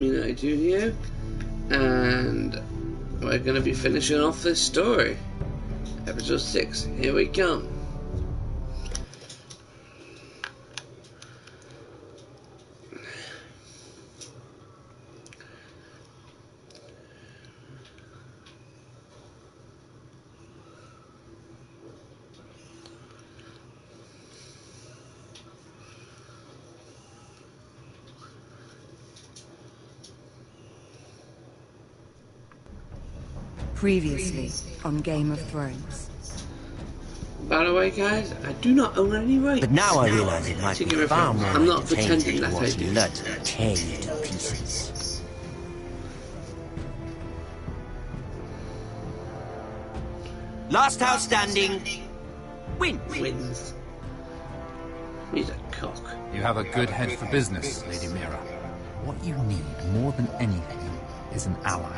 Junior, and we're going to be finishing off this story. Episode 6, here we come. Previously on Game of Thrones. By the way, guys, I do not own any rights. But now I realise it might be far more I'm not pretending that I do. Blood tear you to pieces. Last house standing wins. He's a cock. You have a good head for business, Lady Mira. What you need more than anything is an ally.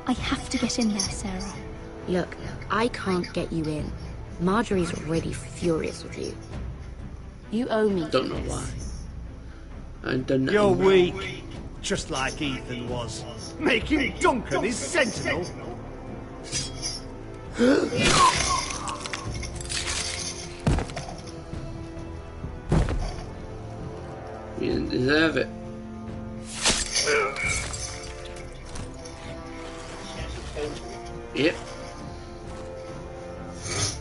I have to get in there, Sarah. Look, I can't get you in. Marjorie's already furious with you. You owe me. Don't know why. I don't know. You're weak, just like Ethan was. Making Duncan his sentinel. You didn't deserve it. Yep.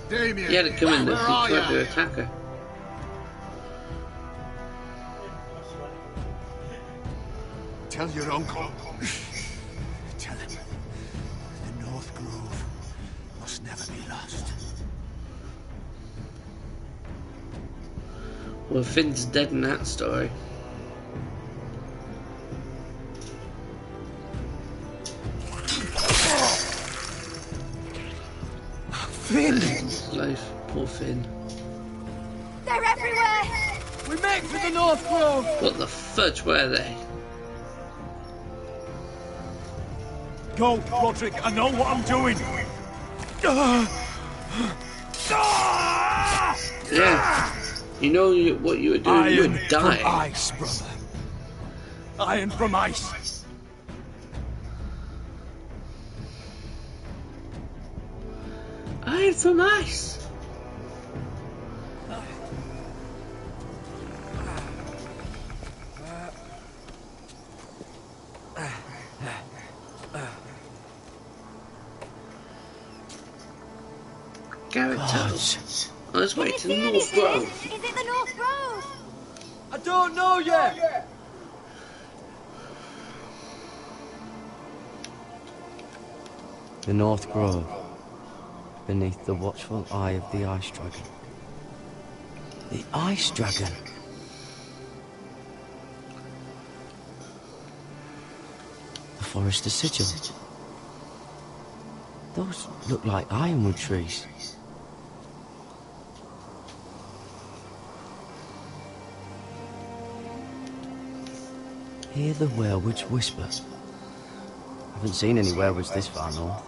Damien, He had to come in there to try to attack her. tell your uncle. Tell him the North Grove must never be lost. Well, Finn's dead in that story. Finn! Life, poor Finn. They're everywhere! We make for the North Grove! What the fudge were they? Go, Roderick, I know what I'm doing! Yeah. You know what you were doing? You were dying. From ice, brother. Iron from ice. Iron from ice. Garrett tells. Let's wait to the North Grove. Is it the North Grove? I don't know yet! The North Grove, beneath the watchful eye of the Ice Dragon. The Ice Dragon? The Forest of Sigil. Those look like ironwood trees. Hear the werewitch whisper. Haven't seen any werewolves this far north.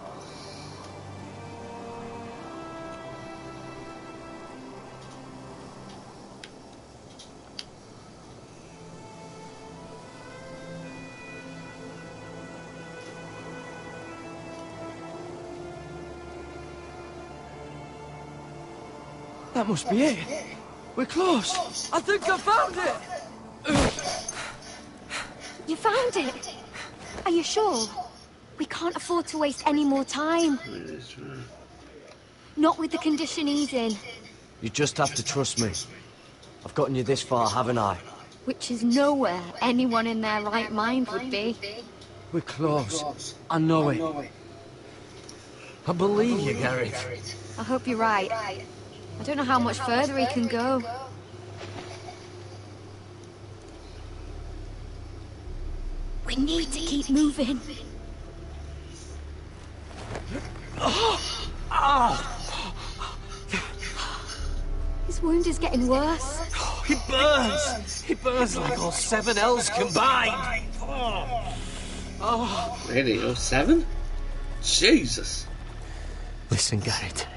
That must be it. We're close. I think I found it. You found it? Are you sure? We can't afford to waste any more time. Not with the condition he's in. You just have to trust me. I've gotten you this far, haven't I? Which is nowhere anyone in their right mind would be. We're close. I know it. I believe you, Garrett. I hope you're right. I don't know how much further he can go. We need to keep moving. His wound is getting worse. He burns. He burns like all 7 elves combined. Really? Oh, 7? Jesus. Listen, Garrett.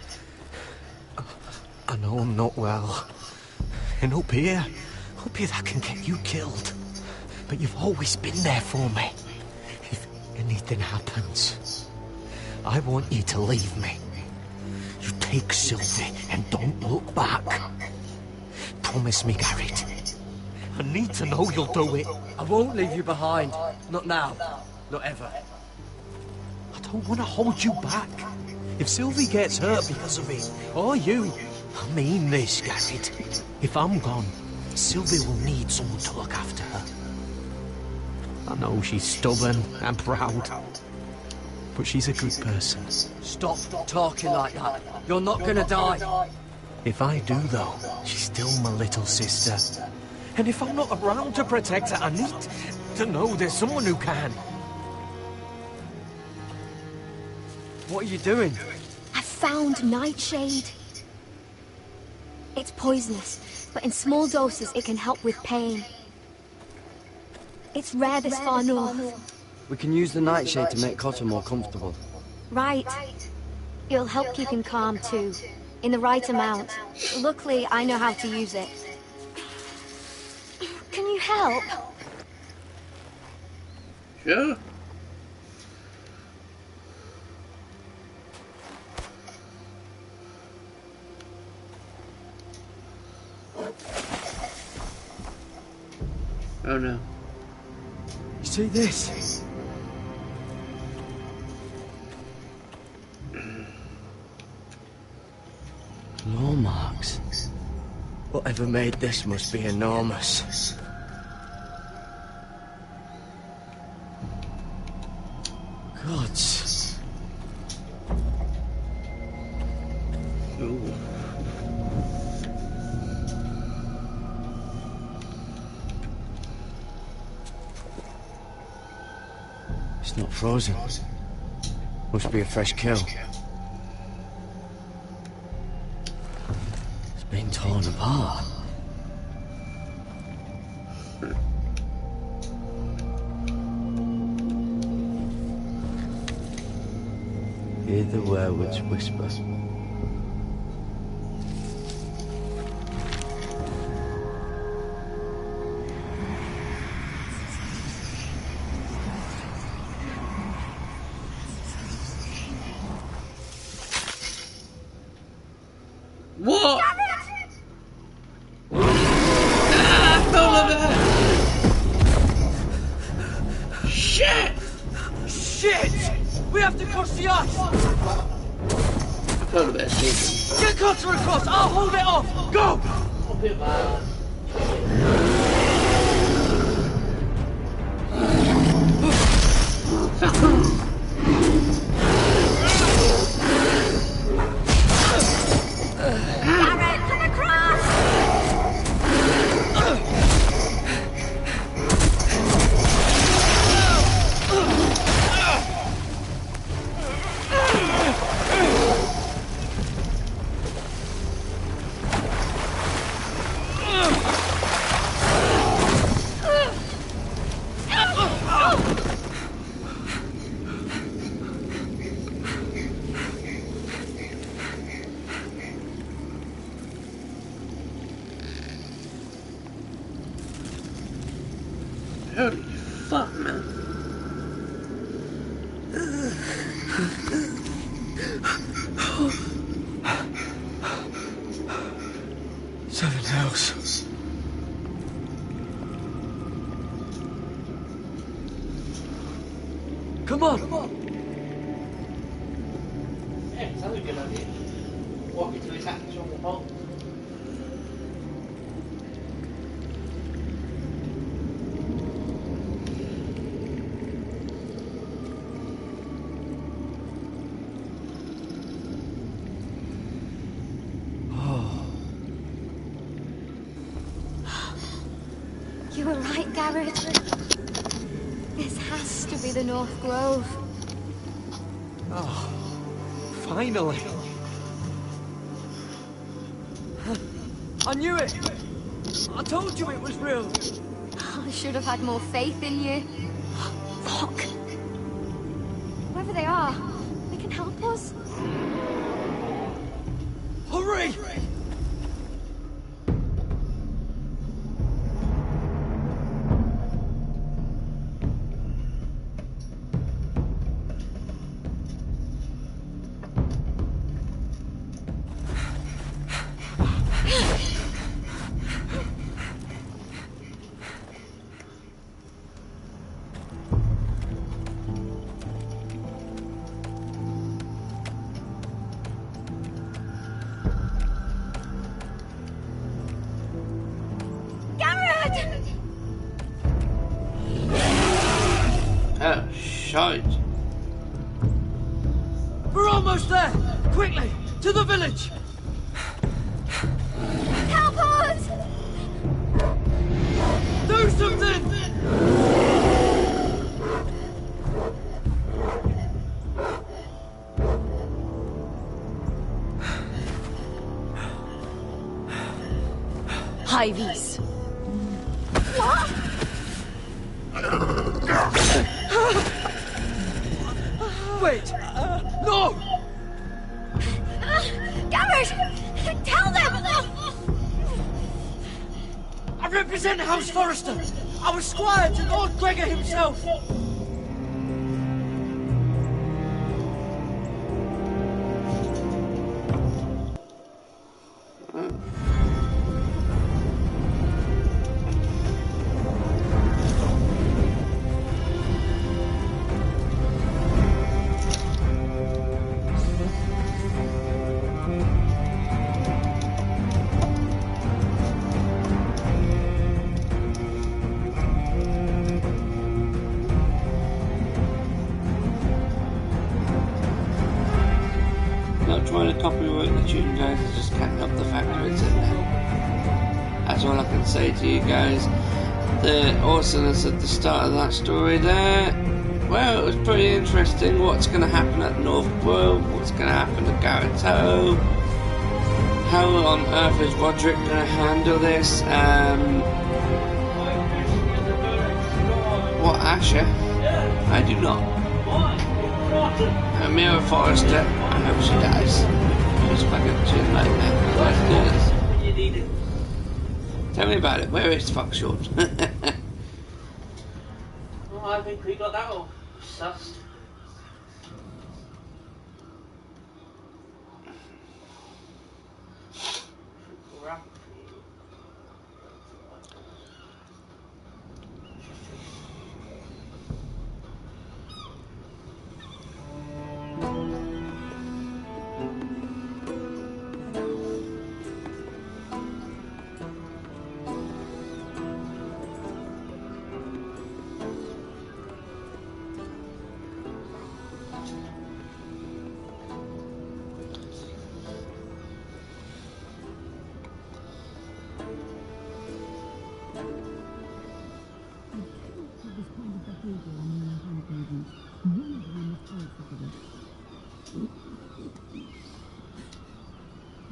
I know I'm not well. And up here, Up here that can get you killed. But you've always been there for me. If anything happens, I want you to leave me. You take Sylvie and don't look back. Promise me, Garrett. I need to know you'll do it. I won't leave you behind. Not now. Not ever. I don't want to hold you back. If Sylvie gets hurt because of it, or you, I mean this, Garrett. If I'm gone, Sylvie will need someone to look after her. I know she's stubborn and proud, but she's a good person. Stop talking like that. You're not gonna die. If I do, though, she's still my little sister. And if I'm not around to protect her, I need to know there's someone who can. What are you doing? I found Nightshade. It's poisonous, but in small doses it can help with pain. It's rare this far north. We can use the nightshade to make Cotter more comfortable. Right. It'll help keep him calm too, in the right amount. Luckily, I know how to use it. Can you help? Sure. Oh no. You see this? Claw marks. Whatever made this must be enormous. Gods. Ooh. It's not frozen. Must be a fresh kill. It's been torn apart. Hear the werewolves whisper. What? Ah, I fell over. Shit! Shit! We have to cross the ice! I fell over sleeping. Get Cotter across! I'll hold it off! Go! Garrett, come across! Holy fuck, man. Seven hells. Come on! Yeah, sounds a good idea. Walk into his actual hole. You were right, Garrett. This has to be the North Grove. Oh, finally. I knew it! I told you it was real! I should have had more faith in you. Fuck. Whoever they are, they can help us. Hurry! shite. We're almost there! Quickly! To the village! Help us! Do something! Hives. What? Wait! No! Garrett! Tell them! I represent House Forrester! I was squire to Lord Gregor himself! Not trying to copyright the tune, guys, I just can't help the fact that it's in there. That's all I can say to you guys. The awesomeness at the start of that story there, well, it was pretty interesting. What's going to happen at North Grove? What's going to happen to Garretto? How on earth is Roderick going to handle this? What, Asher? I do not. Mira Forrester, I hope she dies. Just fucking shit like that. Let's do this. Tell me about it. Where is Fox Short? Oh, I think we got that all sussed.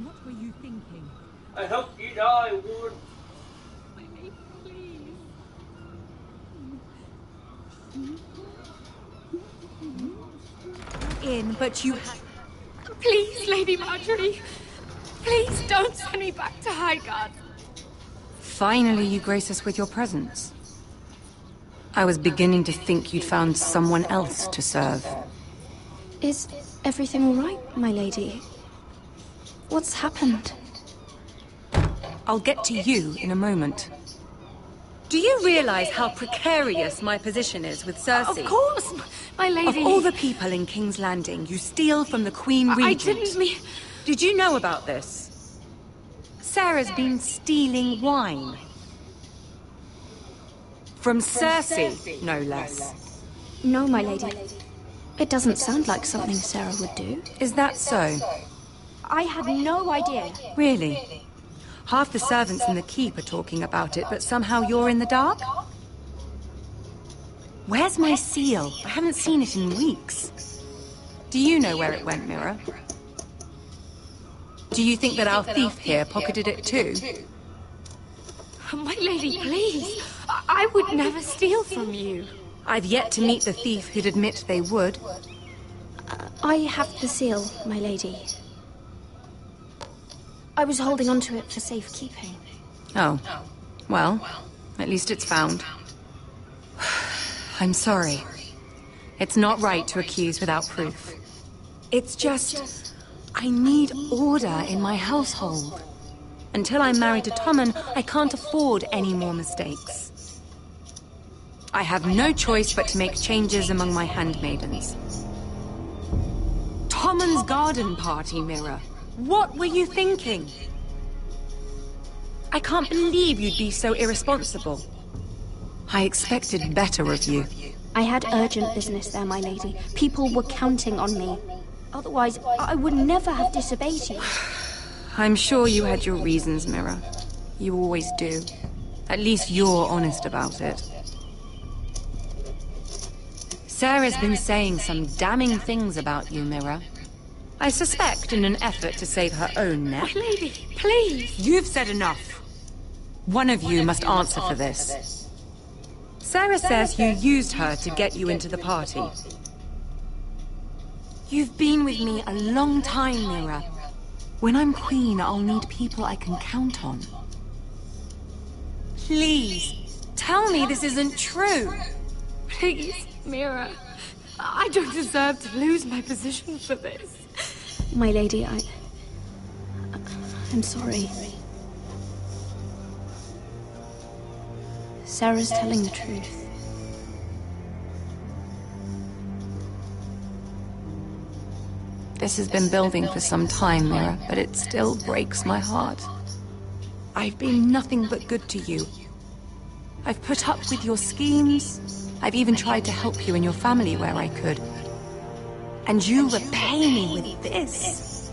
What were you thinking? I hope you die, Ward. In, but you had... Please, Lady Marjorie. Please don't send me back to Highgarden. Finally, you grace us with your presence. I was beginning to think you'd found someone else to serve. Is everything all right, my lady? What's happened? I'll get to you in a moment. Do you realize how precarious my position is with Cersei? Of course, my lady. Of all the people in King's Landing, you steal from the Queen Regent. I didn't mean... Did you know about this? Sarah's been stealing wine. From Cersei, no less. No, my lady. It doesn't sound like something Sarah would do. Is that so? I had no idea. Really? Half the servants in the keep are talking about it, but somehow you're in the dark? Where's my seal? I haven't seen it in weeks. Do you know where it went, Mira? Do you think that our thief here pocketed it too? My lady, please. I would never steal from you. I've yet to meet the thief who'd admit they would. I have the seal, my lady. I was holding onto it for safekeeping. Oh. Well, at least it's found. I'm sorry. It's not right to accuse without proof. It's just... I need order in my household. Until I'm married to Tommen, I can't afford any more mistakes. I have no choice but to make changes among my handmaidens. Tommen's garden party, Mira. What were you thinking? I can't believe you'd be so irresponsible. I expected better of you. I had urgent business there, my lady. People were counting on me. Otherwise, I would never have disobeyed you. I'm sure you had your reasons, Mira. You always do. At least you're honest about it. Sarah's been saying some damning things about you, Mira. I suspect in an effort to save her own neck. My lady, please! You've said enough. One of you must answer for this. Sarah says you used her to get you into the party. You've been with me a long time, Mira. When I'm queen, I'll need people I can count on. Please, tell me this isn't true. Please, Mira. I don't deserve to lose my position for this. My lady, I'm sorry. Sarah's telling the truth. This has been building for some time, Mira, but it still breaks my heart. I've been nothing but good to you. I've put up with your schemes. I've even tried to help you and your family where I could. And you repay me with this.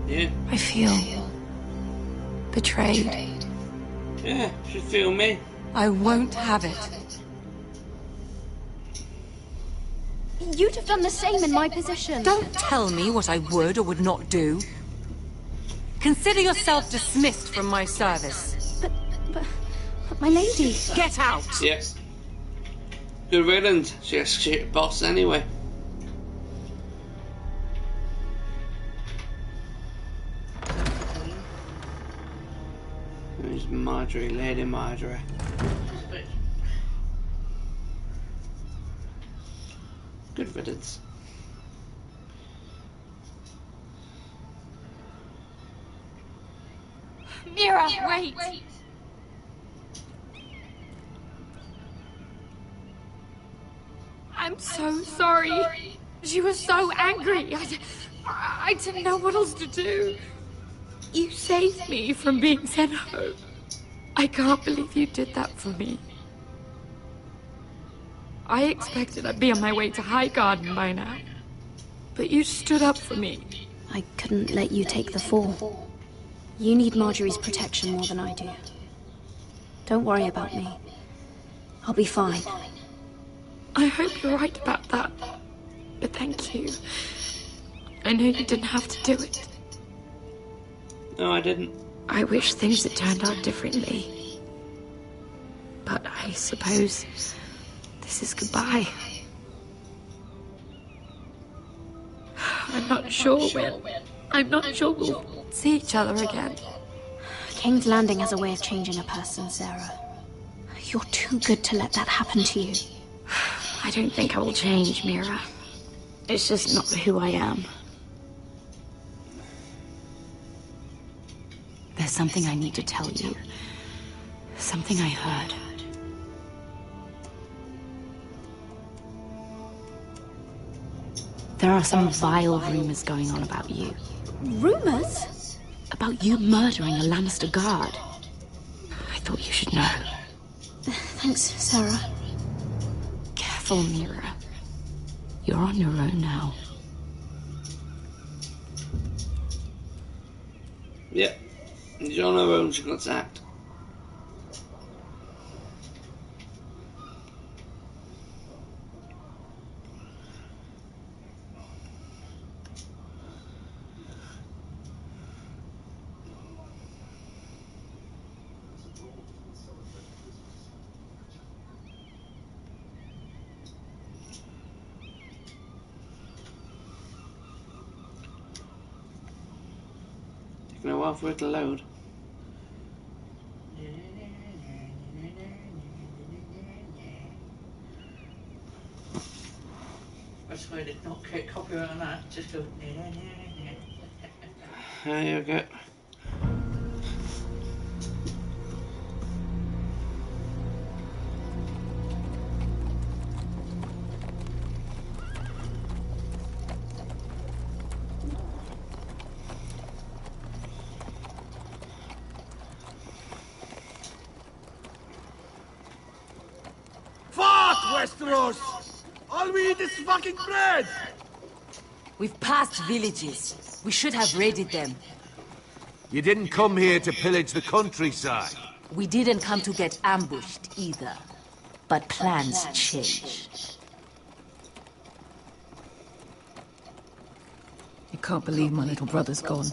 Yeah. I feel betrayed. Yeah, should feel me. I won't have it. You'd have done the same in my position. Don't tell me what I would or would not do. Consider yourself dismissed from my service. But my lady... Get out! Yep. Good riddance. She's a shit boss anyway. There's Marjorie, Lady Marjorie. Good riddance. Mira, wait! I'm so sorry. She was so angry. I didn't know what else to do. You saved me from being sent home. I can't believe you did that for me. I expected I'd be on my way to High Garden by now. But you stood up for me. I couldn't let you take the fall. You need Marjorie's protection more than I do. Don't worry about me. I'll be fine. I hope you're right about that. But thank you. I know you didn't have to do it. No, I didn't. I wish things had turned out differently. But I suppose this is goodbye. I'm not sure when. I'm not sure we'll see each other again. King's Landing has a way of changing a person, Sarah. You're too good to let that happen to you. I don't think I will change, Mira. It's just not who I am. There's something I need to tell you. Something I heard. There are some vile rumors going on about you. Rumors? About you murdering a Lannister guard. I thought you should know. Thanks, Sarah. Careful, Mira. You're on your own now. Yep. She's on her own, she got sacked. Taking a while for it to load. That's why they don't get copyright on that. Just go. There you go. Fuck! Westeros! All we eat is fucking bread! We've passed villages. We should have raided them. You didn't come here to pillage the countryside. We didn't come to get ambushed either. But plans change. I can't believe my little brother's gone.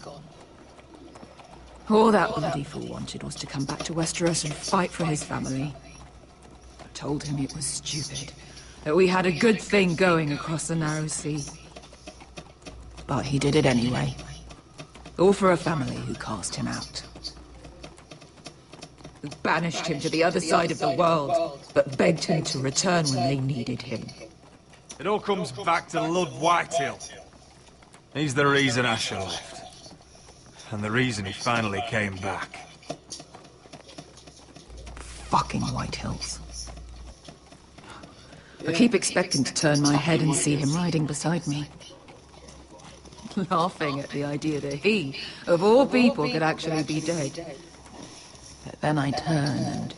All that bloody fool wanted was to come back to Westeros and fight for his family. I told him it was stupid, that we had a good thing going across the narrow sea. But he did it anyway. All for a family who cast him out. Who banished him to the other side of the world, but begged him to return when they needed him. It all comes back to Lord Whitehill. He's the reason Asher left. And the reason he finally came back. Fucking Whitehills. I keep expecting to turn my head and see him riding beside me. Laughing at the idea that he, of all people, could actually be dead. But then I turn and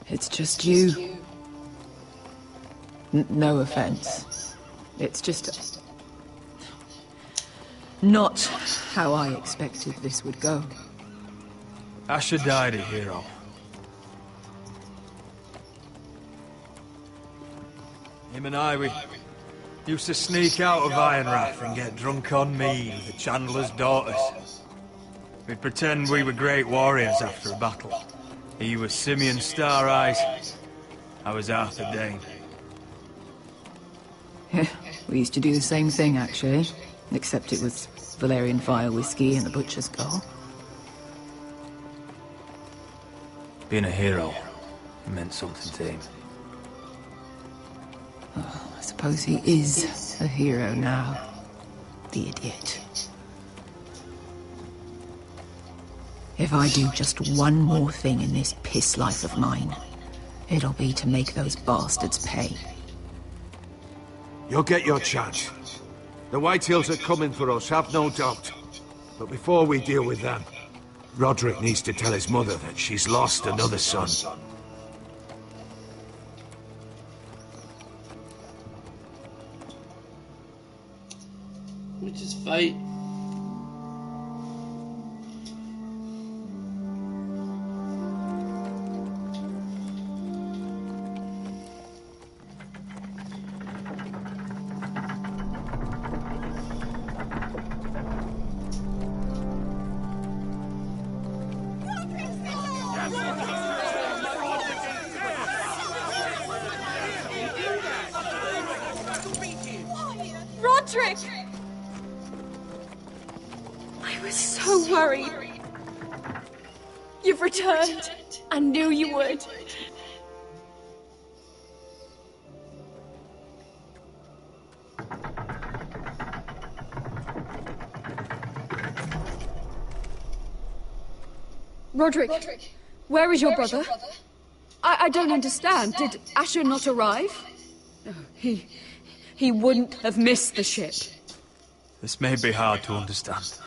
it's just you. No offense. It's just not how I expected this would go. Asher died a hero. Him and I, we used to sneak out of Ironrath and get drunk on mead with the Chandler's daughters. We'd pretend we were great warriors after a battle. He was Simeon Star Eyes. I was Arthur Dane. Yeah, we used to do the same thing, actually. Except it was Valerian Fire whiskey and the Butcher's Skull. Being a hero meant something to him. Oh, I suppose he is a hero now. The idiot. If I do just one more thing in this piss life of mine, it'll be to make those bastards pay. You'll get your chance. The Whitehills are coming for us, have no doubt. But before we deal with them, Roderick needs to tell his mother that she's lost another son. Which is fate. Roderick! I was so worried. You've returned. I knew you would. Roderick, where is your brother? I don't understand. Did Asher not arrive? No, he wouldn't have missed the ship. This may be hard to understand.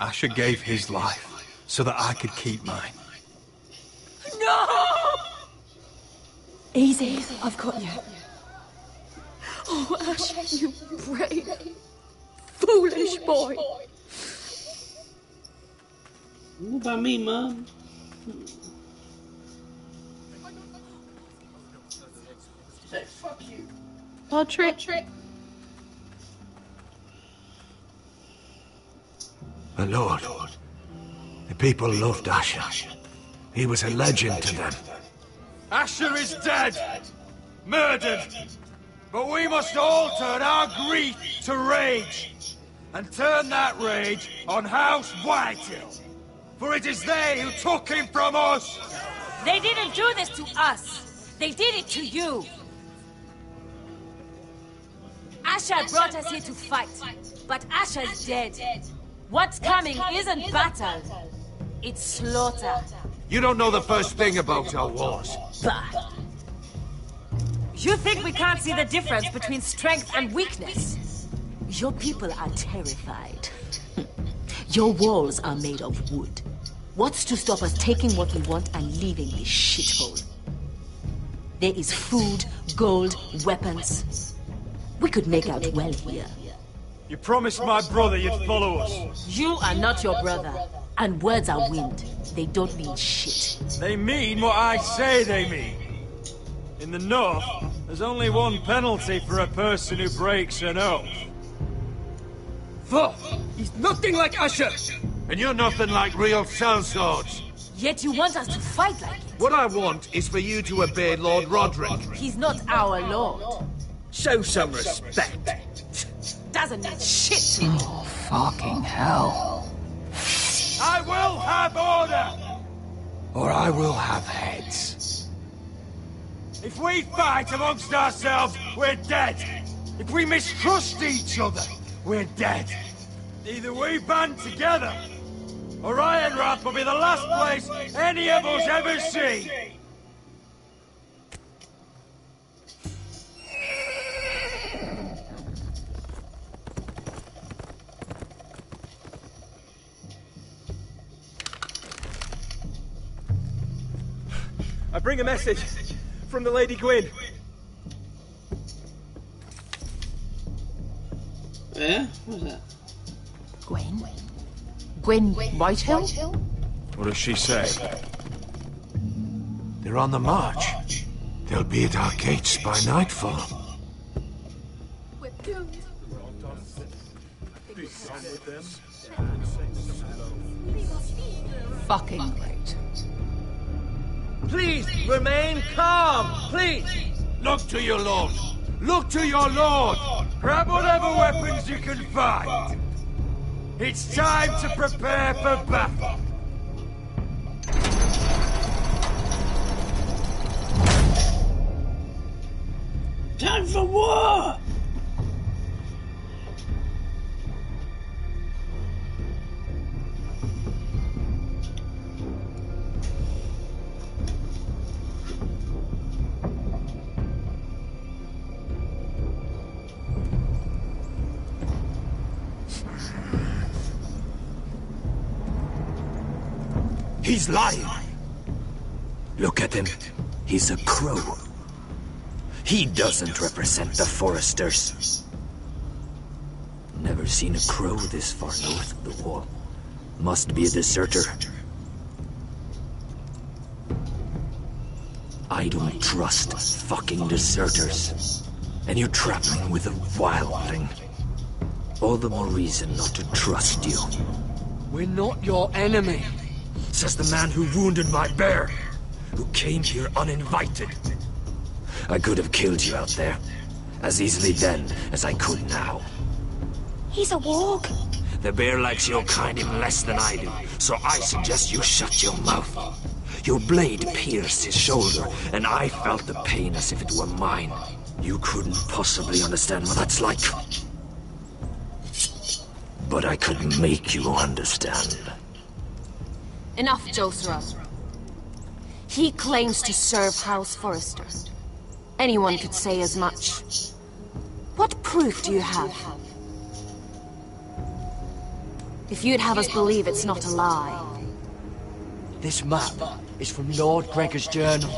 Asher gave his life so that I could keep mine. No! Easy, I've got you. Oh, Asher, you brave, foolish boy. What about me, Mum? Say, fuck you. Roderick. My lord, the people loved Asher. He was a legend to them. Asher is dead! Murdered! But we must all turn our grief to rage! And turn that rage on House Whitehill! For it is they who took him from us! They didn't do this to us! They did it to you! Asher brought us here to fight, but Asher's dead. What's coming isn't battle, it's slaughter. You don't know the first thing about our wars. Bah! You think we can't see the difference between strength and weakness? Your people are terrified. Your walls are made of wood. What's to stop us taking what we want and leaving this shithole? There is food, gold, weapons. We could make out well here. You promised my brother you'd follow us. You are not your brother. And words are wind. They don't mean shit. They mean what I say they mean. In the North, there's only one penalty for a person who breaks an oath. Fuck! He's nothing like Usher! And you're nothing like real sellswords. Yet you want us to fight like it. What I want is for you to obey Lord Roderick. He's not our lord. Show some respect. Doesn't mean shit to me. Oh, fucking hell. I will have order! Or I will have heads. If we fight amongst ourselves, we're dead. If we mistrust each other, we're dead. Either we band together, or Ironrath will be the last place any of us ever see. I bring a message from the Lady Gwyn. Yeah? What's that? Gwen? Gwen Whitehill? What does she say? They're on the march. They'll be at our gates by nightfall. Fucking great. Please, remain calm, please! Look to your lord! Look to your lord! Grab whatever weapons you can find. It's time to prepare for battle. Time for war! He's lying. Look at him. He's a crow. He doesn't represent the Foresters. Never seen a crow this far north of the wall. Must be a deserter. I don't trust fucking deserters. And you're traveling with a wildling. All the more reason not to trust you. We're not your enemy. Says the man who wounded my bear, who came here uninvited. I could have killed you out there, as easily then as I could now. He's a warg. The bear likes your kind even less than I do, so I suggest you shut your mouth. Your blade pierced his shoulder, and I felt the pain as if it were mine. You couldn't possibly understand what that's like. But I could make you understand. Enough, Josra. He claims to serve House Forrester. Anyone could say as much. What proof do you have? If you'd have us believe it's not a lie. This map is from Lord Gregor's journal.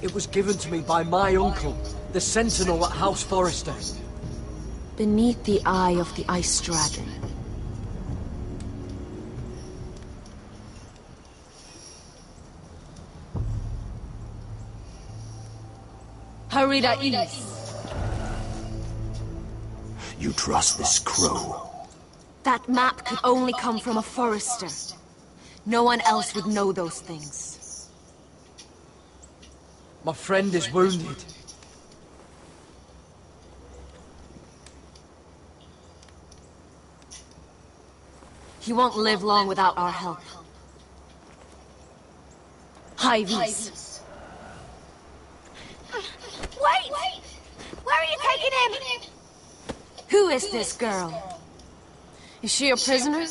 It was given to me by my uncle, the Sentinel at House Forrester. Beneath the eye of the Ice Dragon. Harida East. You trust this crow? That map could only come from a Forester. No one else would know those things. My friend is wounded. He won't live long without our help. High Vis. Wait! Where are you taking him? Who is this girl? Is she a prisoner?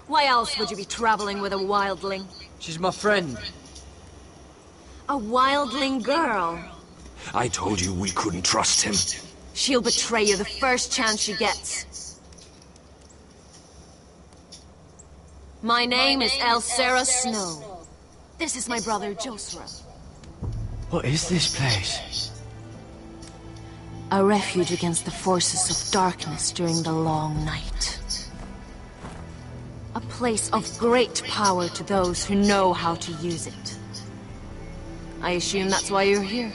Why else would you be traveling with a wildling? She's my friend. A wildling girl? I told you we couldn't trust him. She'll betray you the first chance she gets. My name is Elsera Snow. This is my brother, Josra. What is this place? A refuge against the forces of darkness during the long night. A place of great power to those who know how to use it. I assume that's why you're here.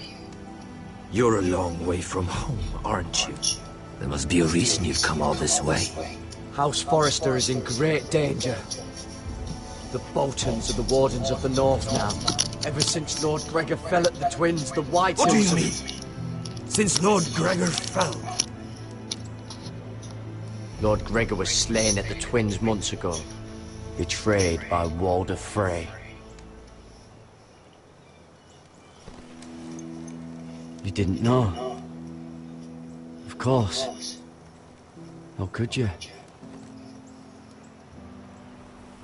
You're a long way from home, aren't you? There must be a reason you've come all this way. House Forrester is in great danger. The Boltons are the Wardens of the North now. Ever since Lord Gregor fell at the Twins, the White What do you Hills mean? Since Lord Gregor fell? Lord Gregor was slain at the Twins months ago. Betrayed by Walder Frey. You didn't know? Of course. How could you?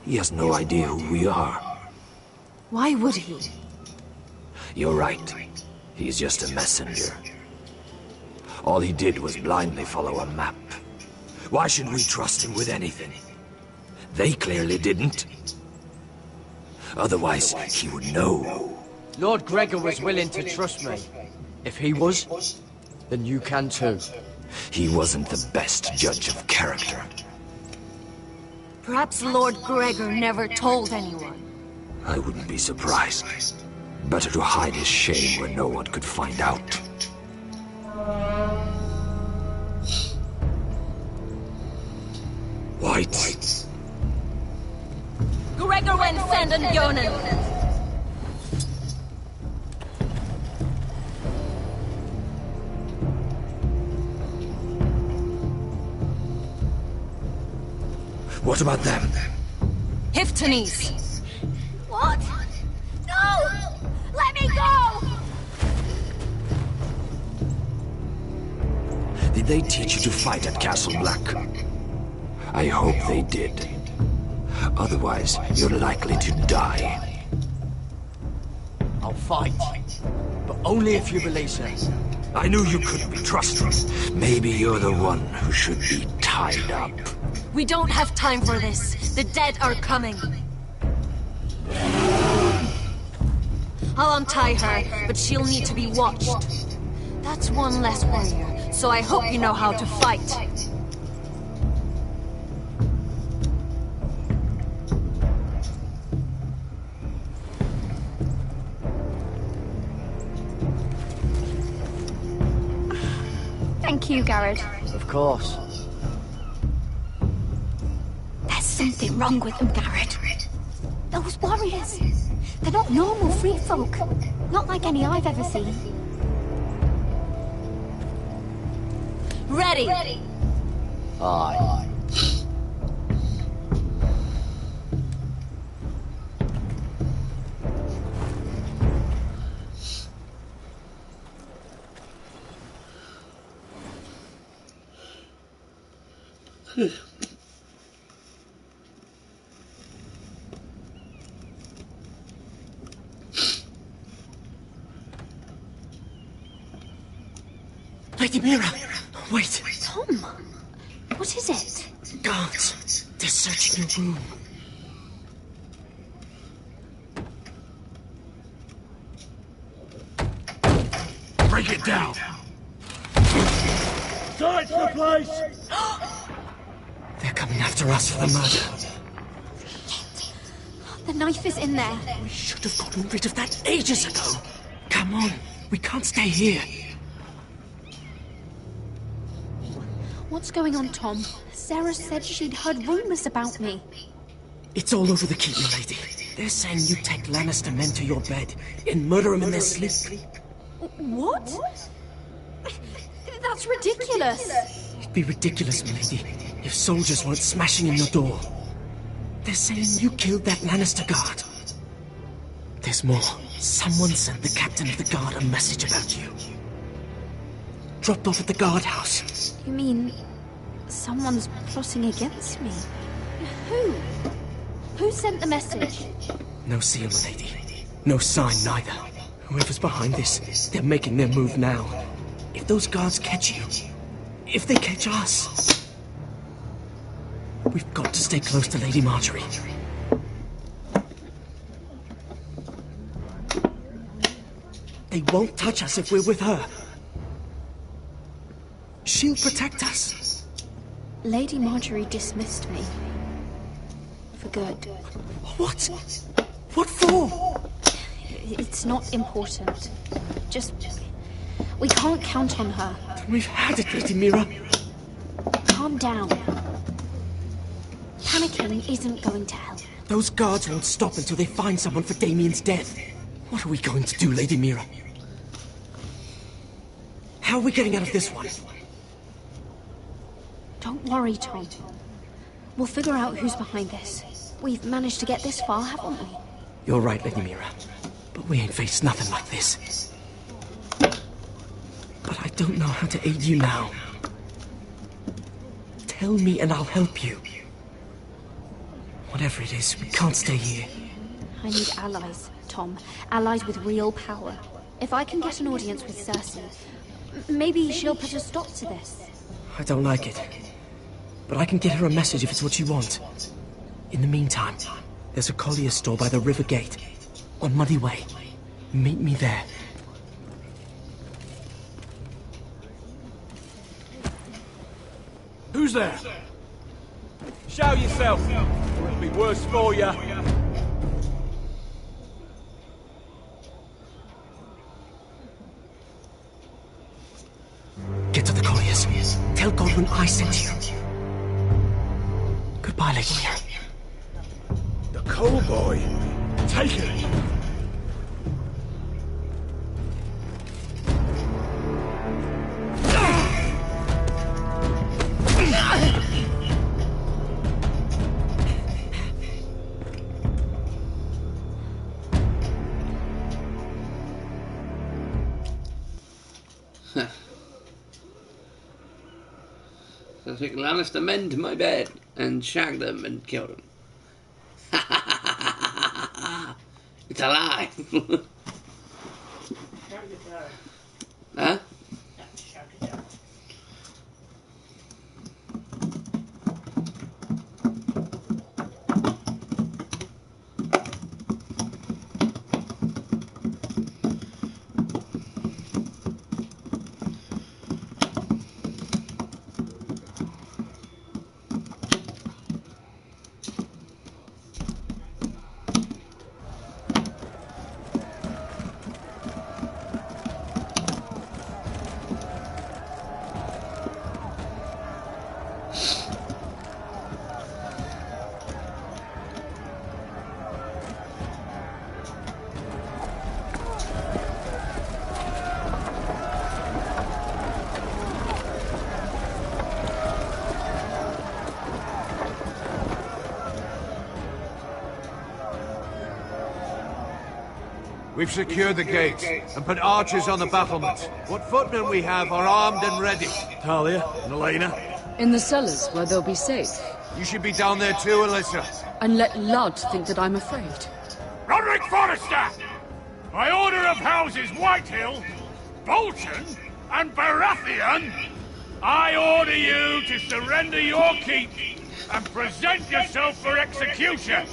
He has no idea who we are. Why would he? You're right. He's just a messenger. All he did was blindly follow a map. Why should we trust him with anything? They clearly didn't. Otherwise, he would know. Lord Gregor was willing to trust me. If he was, then you can too. He wasn't the best judge of character. Perhaps Lord Gregor never told anyone. I wouldn't be surprised. Better to hide his shame where no one could find out. White. Gregor went senden Jonen. What about them? Hiftanes. What? No! Let me go! Did they teach you to fight at Castle Black? I hope they did. Otherwise, you're likely to die. I'll fight. But only if you release her. I knew you couldn't be trusted. Maybe you're the one who should be tied up. We don't have time for this. The dead are coming. I'll untie her, but she'll need to be watched. That's one less warrior, so I hope you know how to fight. Thank you, Garrett. Of course. There's something wrong with them, Garrett. Those warriors. They're not normal free folk. Not like any I've ever seen. Ready! Aye. Lady Mira, wait. Tom, what is it? Guards, they're searching your room. Break it down! Search the place! They're coming after us for the murder. The knife is in there. We should have gotten rid of that ages ago. Come on, we can't stay here. What's going on, Tom? Sarah said she'd heard rumors about me. It's all over the keep, my lady. They're saying you take Lannister men to your bed and murder them in their sleep. What? That's ridiculous. It'd be ridiculous, my lady, if soldiers weren't smashing in your door. They're saying you killed that Lannister guard. There's more. Someone sent the captain of the guard a message about you. Dropped off at the guardhouse. You mean someone's plotting against me? Who? Who sent the message? No seal, my lady. No sign, neither. Whoever's behind this, they're making their move now. If those guards catch you, if they catch us, we've got to stay close to Lady Marjorie. They won't touch us if we're with her. She'll protect us. Lady Marjorie dismissed me. For good. What? What for? It's not important. Just... we can't count on her. Then we've had it, Lady Mira. Calm down. Panicking isn't going to help. Those guards won't stop until they find someone for Damien's death. What are we going to do, Lady Mira? How are we getting out of this one? Don't worry, Tom. We'll figure out who's behind this. We've managed to get this far, haven't we? You're right, Lady Mira. But we ain't faced nothing like this. But I don't know how to aid you now. Tell me and I'll help you. Whatever it is, we can't stay here. I need allies, Tom. Allies with real power. If I can get an audience with Cersei, maybe she'll put a stop to this. I don't like it. But I can get her a message if it's what you want. In the meantime, there's a collier store by the river gate. On Muddy Way. Meet me there. Who's there? Show yourself, or it'll be worse for you. Get to the colliers. Tell Godwin I sent you. Goodbye, Lady Mira. The coal boy. Take it. So I took Lannister men to my bed and shagged them and killed them. It's a lie. Huh? We've secured the gates and put archers on the battlements. What footmen we have are armed and ready. Talia and Elena? In the cellars, where they'll be safe. You should be down there too, Alyssa. And let Lud think that I'm afraid. Roderick Forrester! By order of Houses Whitehill, Bolton, and Baratheon, I order you to surrender your keep and present yourself for execution.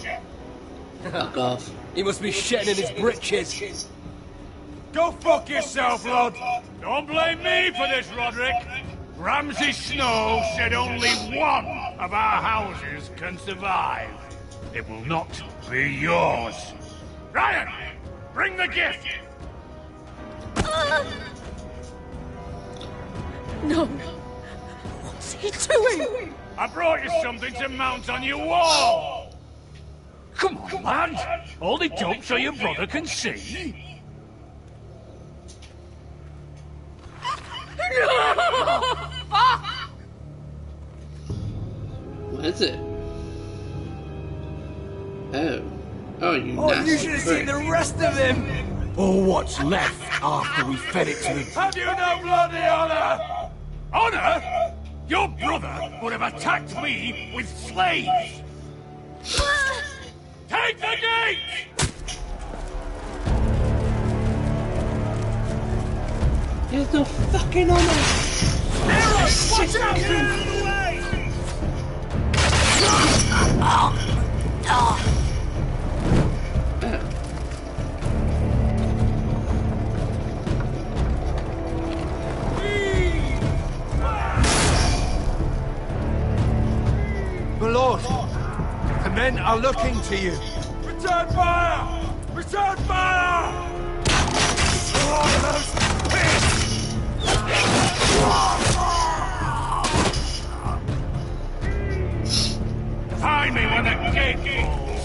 Fuck off. He must be shitting in his britches. Go fuck yourself, lad. Don't blame me for this, Roderick. Ramsay Snow said only one of our houses can survive. It will not be yours. Ryan, bring the gift. No. What's he doing? I brought you something to mount on your wall. Come on, lad. Hold it up so your brother can see. What is it? Oh. Oh, you Oh, nasty you should have seen the rest of him! Or what's left after we fed it to the... Have you no bloody honor? Honor? Your brother would have attacked me with slaves. Take the gate! There's no fucking honor! Neros, watch out! Get out of the way! men are looking to you. Return fire! Return fire! Find me when the gate falls!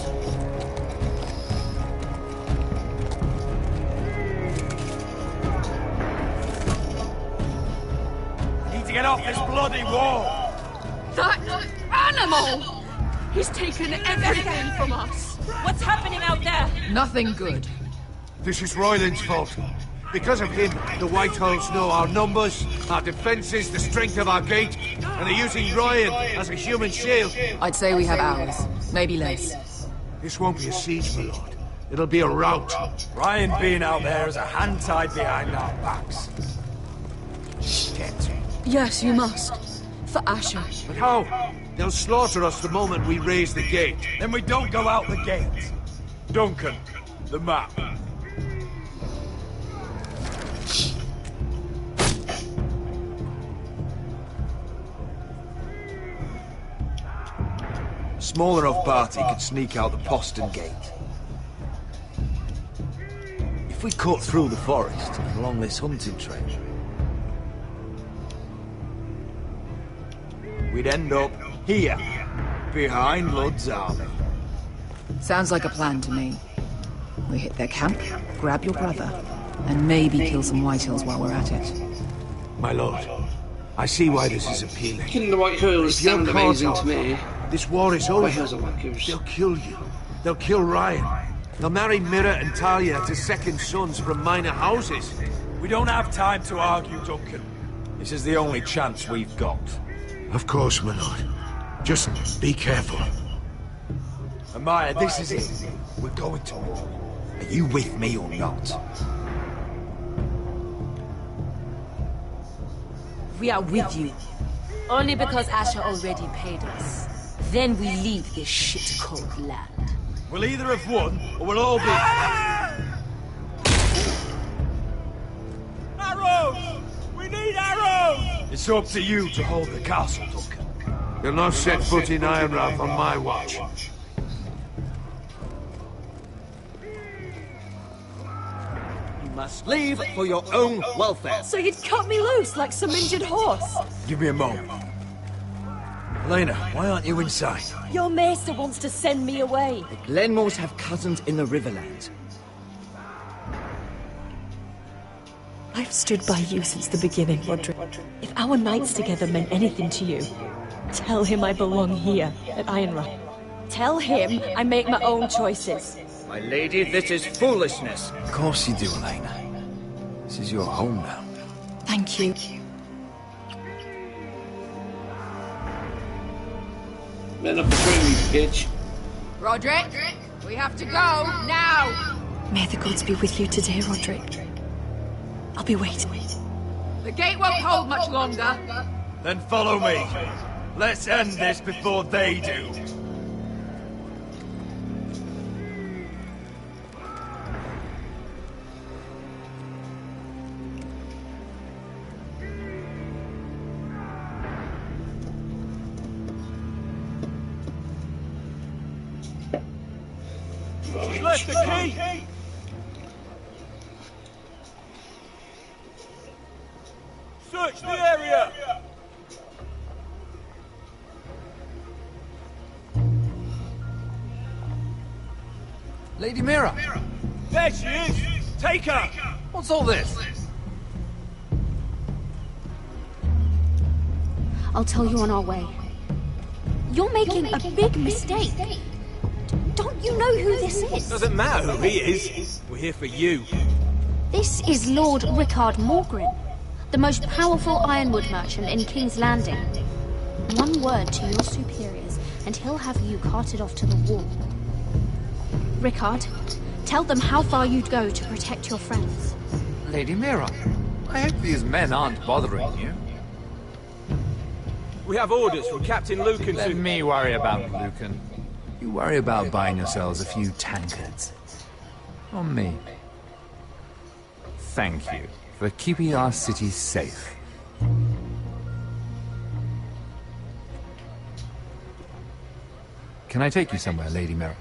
I need to get off this bloody wall! That animal! He's taken everything from us. What's happening out there? Nothing good. This is Royland's fault. Because of him, the Whitehills know our numbers, our defenses, the strength of our gate, and they're using Ryan as a human shield. I'd say we have hours, maybe less. This won't be a siege, my lord. It'll be a rout. Ryan being out there is a hand tied behind our backs. Shit. Yes, you must. For Asher. But how? They'll slaughter us the moment we raise the gate. Then we don't go out the gate. Duncan, the map. Small enough party could sneak out the postern gate. If we cut through the forest and along this hunting trail, we'd end up here, behind Ludd's army. Sounds like a plan to me. We hit their camp, grab your brother, and maybe kill some Whitehills while we're at it. My lord, I see why this is appealing. Killing the Whitehills sound amazing to me. This war is over. Whitehills are wackos. They'll kill you. They'll kill Ryan. They'll marry Mira and Talia to second sons from minor houses. We don't have time to argue, Duncan. This is the only chance we've got. Of course, my lord. Just be careful. Amaya, this is it. We're going to war. Are you with me or not? We are with you. Only because Asher already paid us. Then we leave this shit-cold land. We'll either have won, or we'll all be... Arrows! We need arrows! It's up to you to hold the castle, Duncan. You'll not set foot in Ironrath on my watch. You must leave for your own welfare. So you'd cut me loose like some injured horse? Give me a moment. Elena, why aren't you inside? Your maester wants to send me away. The Glenmores have cousins in the Riverlands. I've stood by you since the beginning, Roderick. If our nights together meant anything to you, tell him I belong here, at Ironrath. Tell him I make my own choices. My lady, this is foolishness. Of course you do, Elena. This is your home now. Thank you. Men up between me, bitch. Roderick, we have to go, now! May the gods be with you today, Roderick. I'll be waiting. The gate won't hold much longer. Then follow me. Let's end this before they do. She's left the key! Search the area! Lady Mira! There she is! Take her! What's all this? I'll tell you on our way. You're making a big mistake. Don't you know who this is? Doesn't matter who he is. We're here for you. This is Lord Rickard Morgrin, the most powerful ironwood merchant in King's Landing. One word to your superiors, and he'll have you carted off to the wall. Rickard, tell them how far you'd go to protect your friends. Lady Mira, I hope these men aren't bothering you. We have orders from Captain Lucan Let me worry about Lucan. You worry about buying yourselves a few tankards. On me. Thank you for keeping our city safe. Can I take you somewhere, Lady Mira?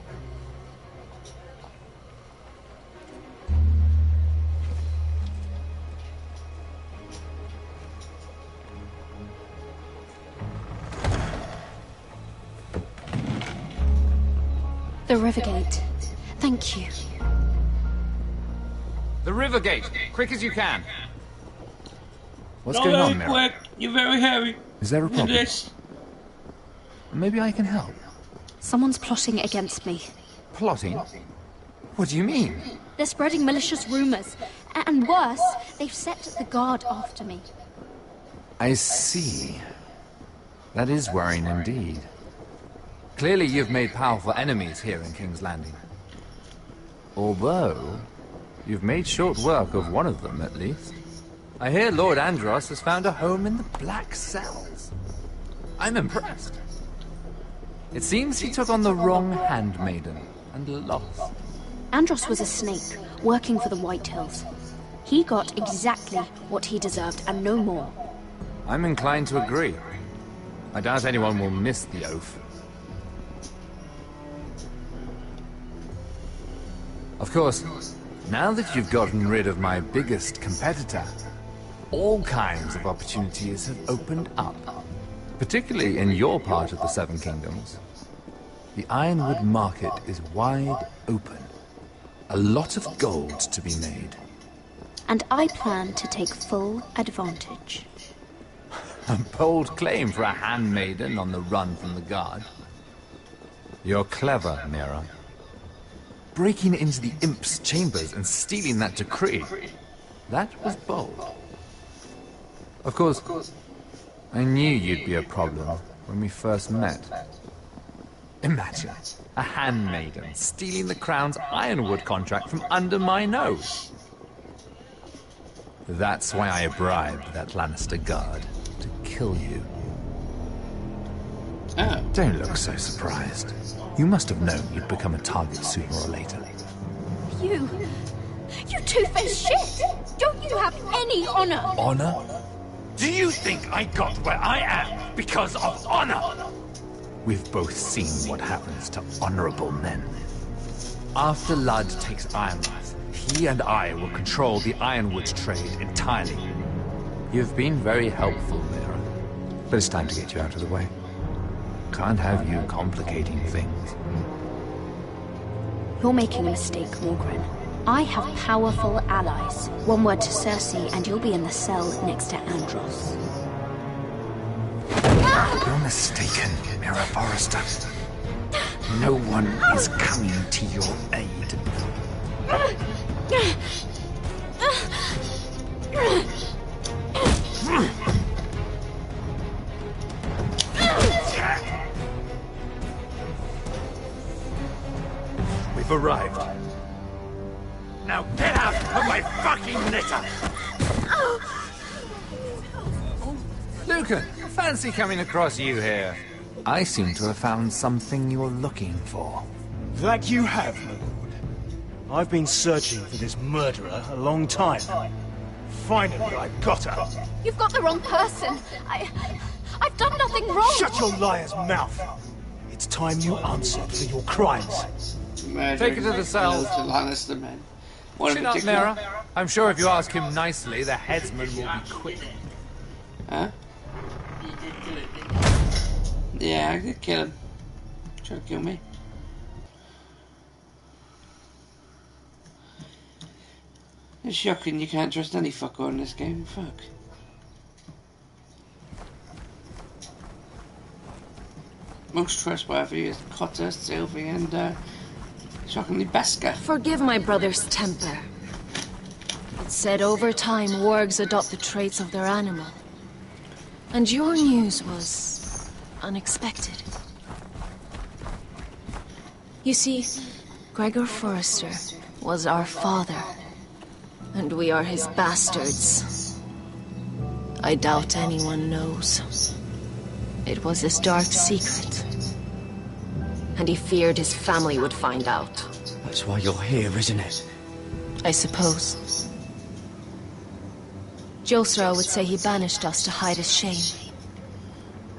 The Rivergate. Thank you. The river gate! Quick as you can! What's Not going on, very Mira? quick. You're very heavy. Is there a problem? This. Maybe I can help. Someone's plotting against me. Plotting? What do you mean? They're spreading malicious rumors. And worse, they've set the guard after me. I see. That is worrying indeed. Clearly you've made powerful enemies here in King's Landing. Although, you've made short work of one of them, at least. I hear Lord Andros has found a home in the Black Cells. I'm impressed. It seems he took on the wrong handmaiden and lost. Andros was a snake, working for the Whitehills. He got exactly what he deserved, and no more. I'm inclined to agree. I doubt anyone will miss the oath. Of course, now that you've gotten rid of my biggest competitor, all kinds of opportunities have opened up. Particularly in your part of the Seven Kingdoms. The Ironwood market is wide open. A lot of gold to be made. And I plan to take full advantage. A bold claim for a handmaiden on the run from the guard. You're clever, Mira. Breaking into the Imp's chambers and stealing that decree. That was bold. Of course, I knew you'd be a problem when we first met. Imagine, a handmaiden stealing the Crown's Ironwood contract from under my nose. That's why I bribed that Lannister guard to kill you. Don't look so surprised. You must have known you'd become a target sooner or later. You two-faced shit! Don't you have any honor? Honor? Do you think I got where I am because of honor? We've both seen what happens to honorable men. After Ludd takes Ironrath, he and I will control the Ironwood trade entirely. You've been very helpful, Mira. But it's time to get you out of the way. Can't have you complicating things. You're making a mistake, Morgren. I have powerful allies. One word to Cersei and you'll be in the cell next to Andros. You're mistaken, Mira Forrester. No one is coming to your aid. We've arrived. Now get out of my fucking litter! Lucan, fancy coming across you here. I seem to have found something you're looking for. That you have, my lord. I've been searching for this murderer a long time. Finally, I've got her. You've got the wrong person. I've done nothing wrong. Shut your liar's mouth. It's time you answered for your crimes. Take her to the cells. Lannister men. Chin up, Mira. I'm sure if you ask him nicely, the headsman will be quick. Huh? Yeah, I could kill him. Try to kill me. It's shocking you can't trust any fucker in this game. Fuck. Most trustworthy is Cotter, Sylvie, and shockingly Beska. Forgive my brother's temper. It's said over time wargs adopt the traits of their animal. And your news was unexpected. You see, Gregor Forrester was our father, and we are his bastards. I doubt anyone knows. It was his dark secret, and he feared his family would find out. That's why you're here, isn't it? I suppose. Josra would say he banished us to hide his shame.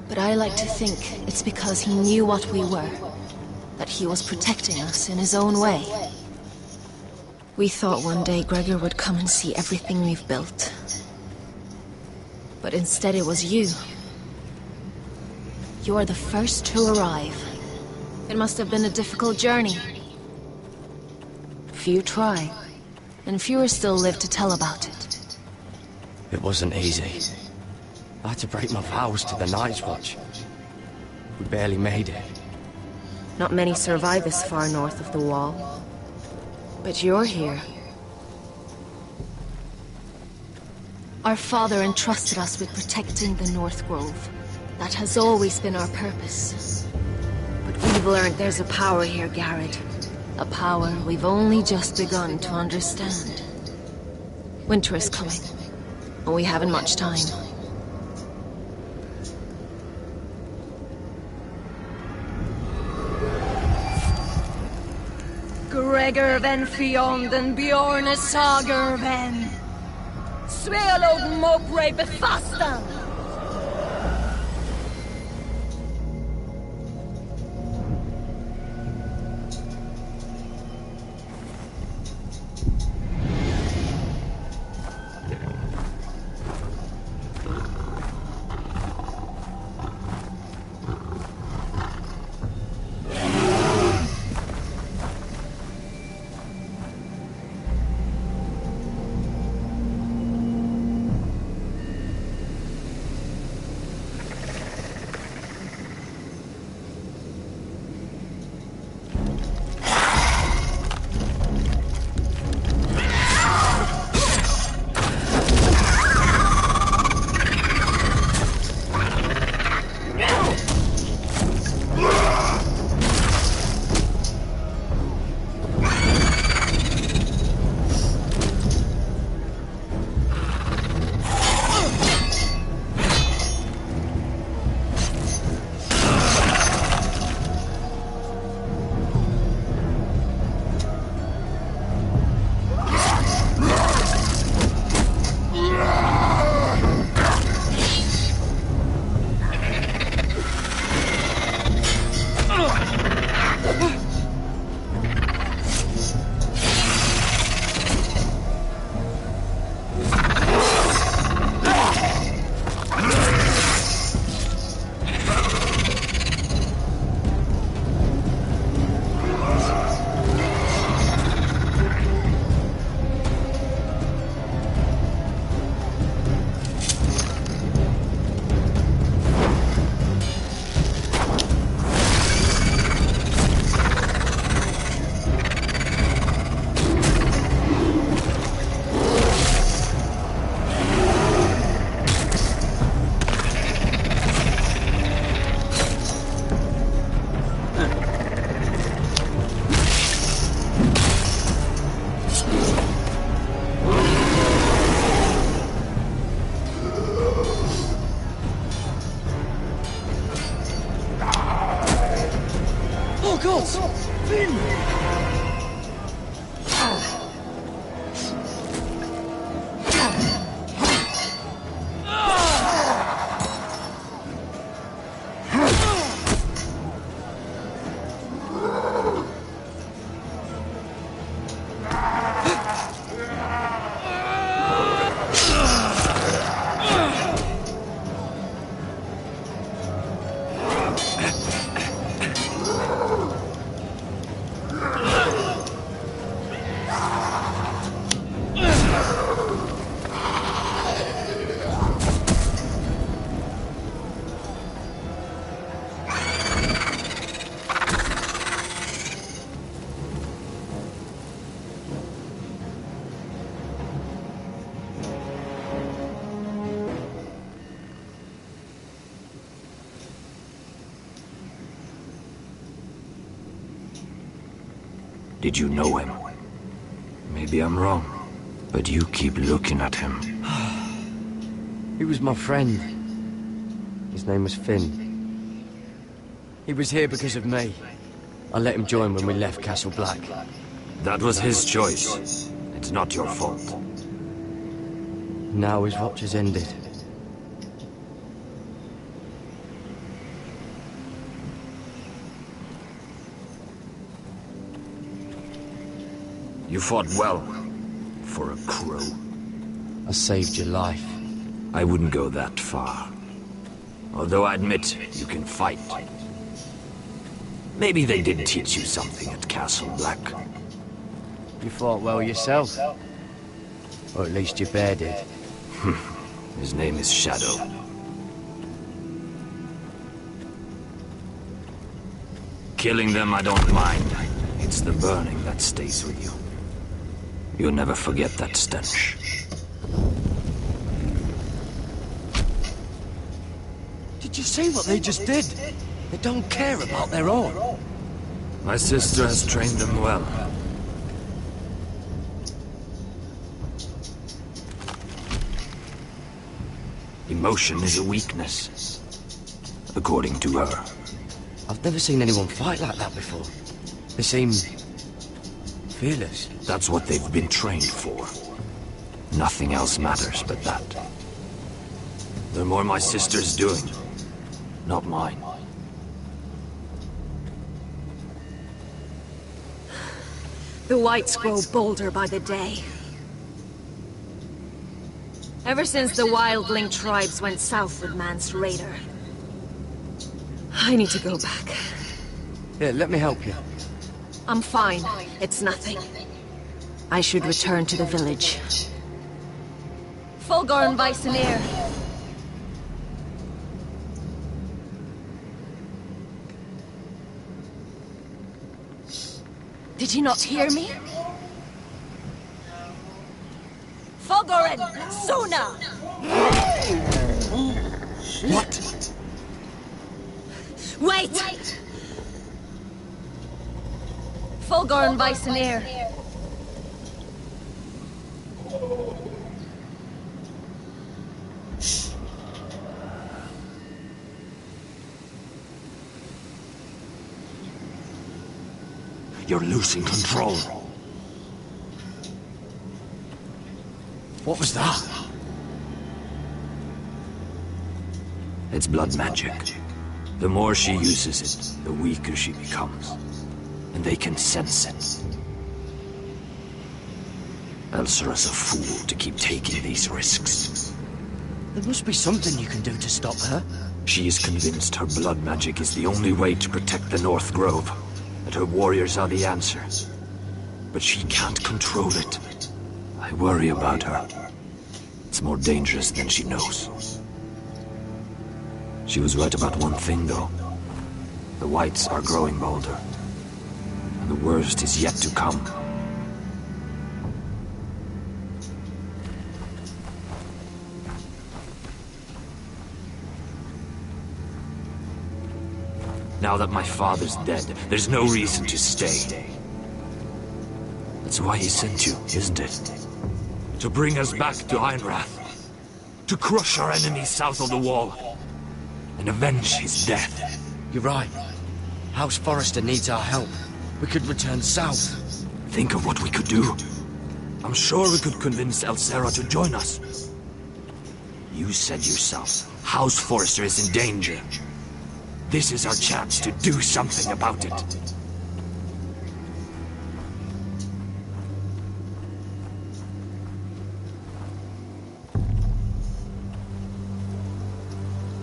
But I like to think it's because he knew what we were, that he was protecting us in his own way. We thought one day Gregor would come and see everything we've built. But instead it was you. You are the first to arrive. It must have been a difficult journey. Few try, and fewer still live to tell about it. It wasn't easy. I had to break my vows to the Night's Watch. We barely made it. Not many survive this far north of the Wall. But you're here. Our father entrusted us with protecting the North Grove. That has always been our purpose. But we've learned there's a power here, Garrett. A power we've only just begun to understand. Winter is coming, and we haven't much time. Gregor ven fionden bjorne sager ven. Swelod mokre befastan. Did you know him? Maybe I'm wrong, but you keep looking at him. He was my friend. His name was Finn. He was here because of me. I let him join when we left Castle Black. That was his choice. It's not your fault. Now his watch has ended. You fought well. For a crow. I saved your life. I wouldn't go that far. Although I admit, you can fight. Maybe they did teach you something at Castle Black. You fought well yourself. Or at least your bear did. His name is Shadow. Killing them I don't mind. It's the burning that stays with you. You'll never forget that stench. Did you see what they just did? They don't care about their own. My sister has trained them well. Emotion is a weakness, according to her. I've never seen anyone fight like that before. They seem fearless. That's what they've been trained for. Nothing else matters but that. The more my sister's doing, not mine. The whites grow bolder by the day. Ever since the wildling tribes went south with Man's raider. I need to go back. Here, let me help you. I'm fine. It's nothing. I should return to the village. Fulgorn Weissenir. Did you not hear me? Fulgorn! Suna! What? Wait! Fulgorn Weissenir. You're losing control. What was that? It's blood magic. The more she uses it, the weaker she becomes. And they can sense it. Elsera's a fool to keep taking these risks. There must be something you can do to stop her. She is convinced her blood magic is the only way to protect the North Grove. That her warriors are the answer. But she can't control it. I worry about her. It's more dangerous than she knows. She was right about one thing, though. The whites are growing bolder. And the worst is yet to come. Now that my father's dead, there's no reason to stay. That's why he sent you, isn't it? To bring us back to Ironrath. To crush our enemies south of the wall. And avenge his death. You're right. House Forrester needs our help. We could return south. Think of what we could do. I'm sure we could convince Elsera to join us. You said yourself, House Forrester is in danger. This is our chance to do something about it.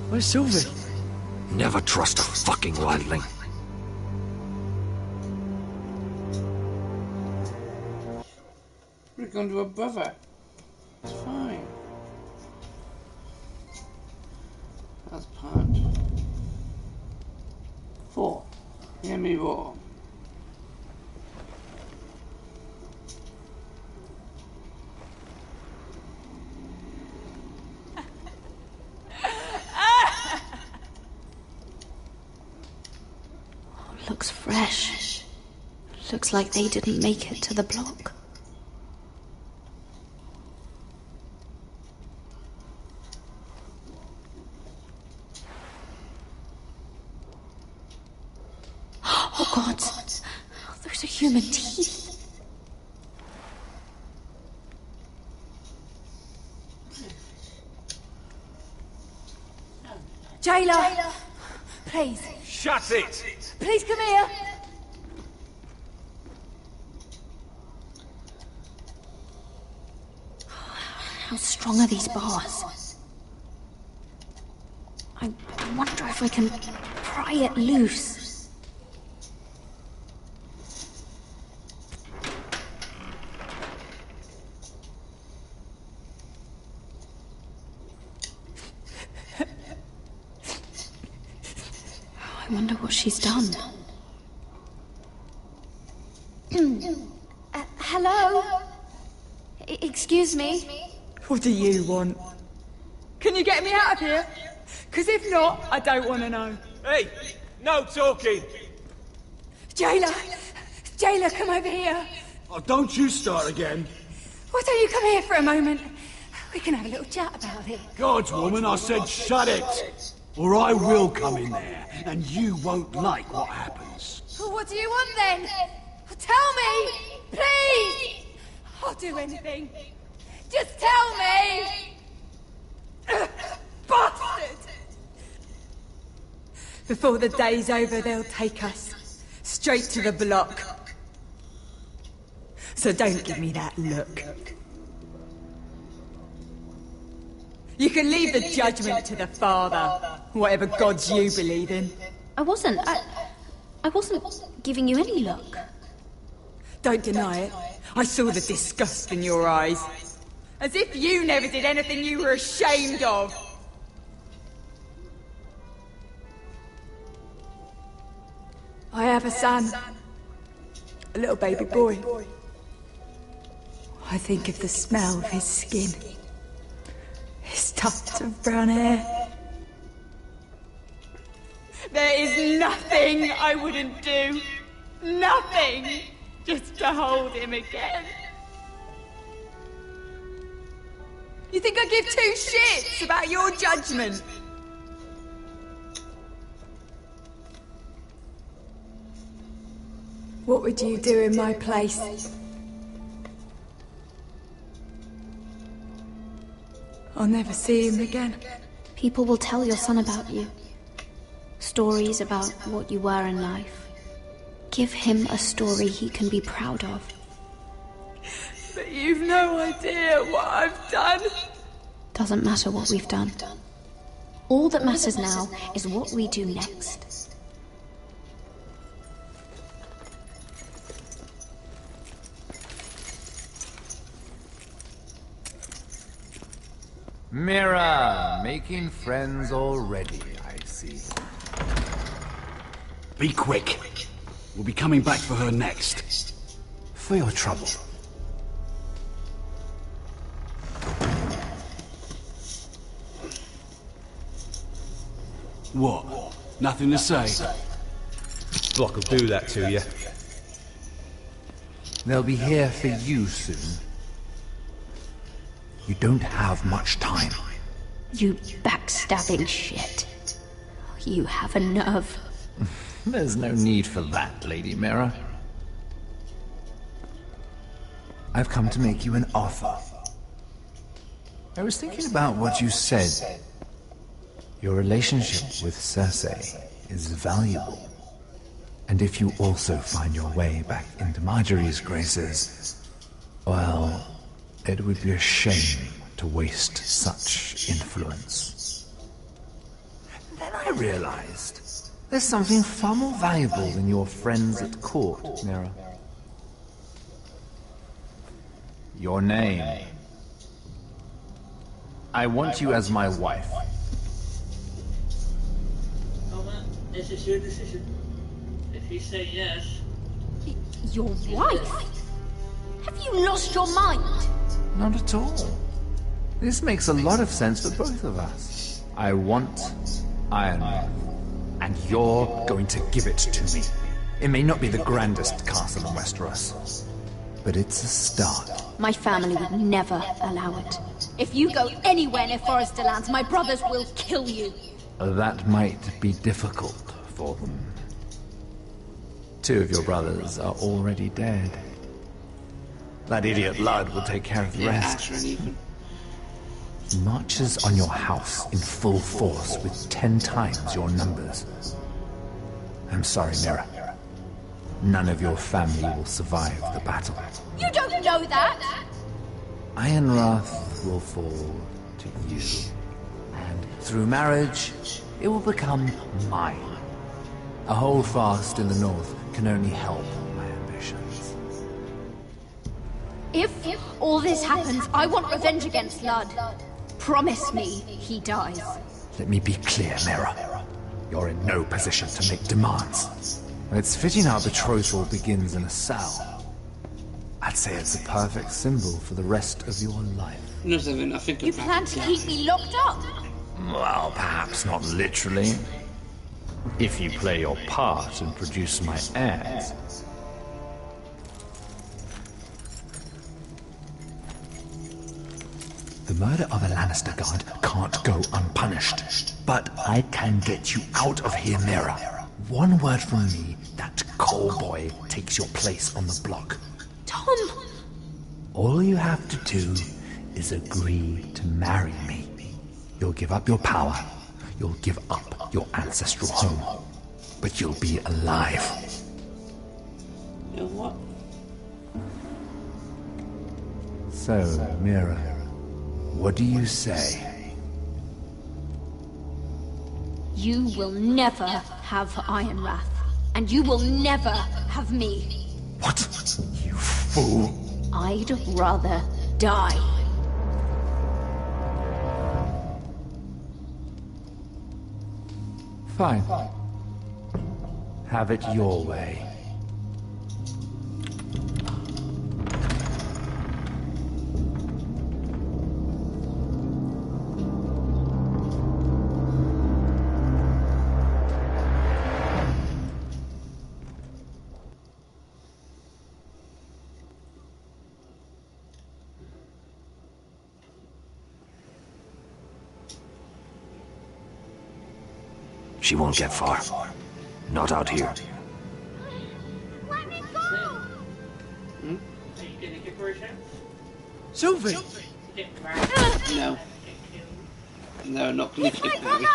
Where's Sylvie? Never trust a fucking wildling. We're going to a brother. It's fine. That's part 4. Hear me roar. Looks fresh. Looks like they didn't make it to the block. Oh God! Those are human teeth. Jailer! Please. Shut it! Please come here. How strong are these bars? I wonder if I can pry it loose. I wonder what she's done. Hello? Excuse me? What do you want? Can you get me out of here? Because if not, I don't want to know. Hey, no talking. Jailer! Jailer, come over here. Oh, don't you start again. Why don't you come here for a moment? We can have a little chat about it. God's woman, I said shut it. Or I will come in there, and you won't like what happens. Well, what do you want then? Tell me! Please! I'll do anything. Just tell me! Bastard! Before the day's over, they'll take us straight to the block. So don't give me that look. You can leave the judgment to the Father, whatever gods you believe in. I wasn't giving you any look. Don't deny it. I saw the disgust in your eyes. As if you never did anything you were ashamed of. I have a son. A little baby boy. I think of the smell of his skin. His tuft of brown hair. There is nothing I wouldn't do. Nothing! Just to hold him again. You think I give two shits about your judgment? What would you do in my place? I'll never see him again. People will tell your son about you. Stories about what you were in life. Give him a story he can be proud of. But you've no idea what I've done. Doesn't matter what we've done. All that matters now is what we do next. Mira, making friends already, I see. Be quick. We'll be coming back for her next. For your trouble. What? Nothing to say? Block will do that to you. They'll be here for you soon. You don't have much time. You backstabbing shit. You have a nerve. There's no need for that, Lady Mira. I've come to make you an offer. I was thinking about what you said. Your relationship with Cersei is valuable. And if you also find your way back into Marjorie's graces, well, it would be a shame to waste such influence. Then I realized there's something far more valuable than your friends at court, Mira. Your name. I want you as my wife. This is your decision. If you say yes... Your wife? Have you lost your mind? Not at all. This makes a lot of sense for both of us. I want Ironrath, and you're going to give it to me. It may not be the grandest castle in Westeros, but it's a start. My family would never allow it. If you go anywhere near Forester Lands, my brothers will kill you. That might be difficult for them. 2 of your brothers are already dead. That idiot Lud will take care of the rest. He marches on your house in full force with 10 times your numbers. I'm sorry, Mira. None of your family will survive the battle. You don't know that! Ironrath will fall to you. And through marriage, it will become mine. A holdfast in the north can only help my ambitions. If all this happens, I want revenge against Lud. Promise me he dies. Let me be clear, Mira. You're in no position to make demands. It's fitting our betrothal begins in a cell. I'd say it's a perfect symbol for the rest of your life. No, Seven, I think You plan to keep me locked up? Well, perhaps not literally. If you play your part and produce my heirs. The murder of a Lannister guard can't go unpunished. But I can get you out of here, Mira. One word from me, that coal boy takes your place on the block. Tom! All you have to do is agree to marry me. You'll give up your power. You'll give up your ancestral home. But you'll be alive. You know what? So, Mira, what do you say? You will never have Ironwrath. And you will never have me. What? You fool! I'd rather die. Fine. Have it your way. She won't get far. Not out here. Let me go! Are you gonna give her a chance? Sylvie! No. No, not gonna keep Harry.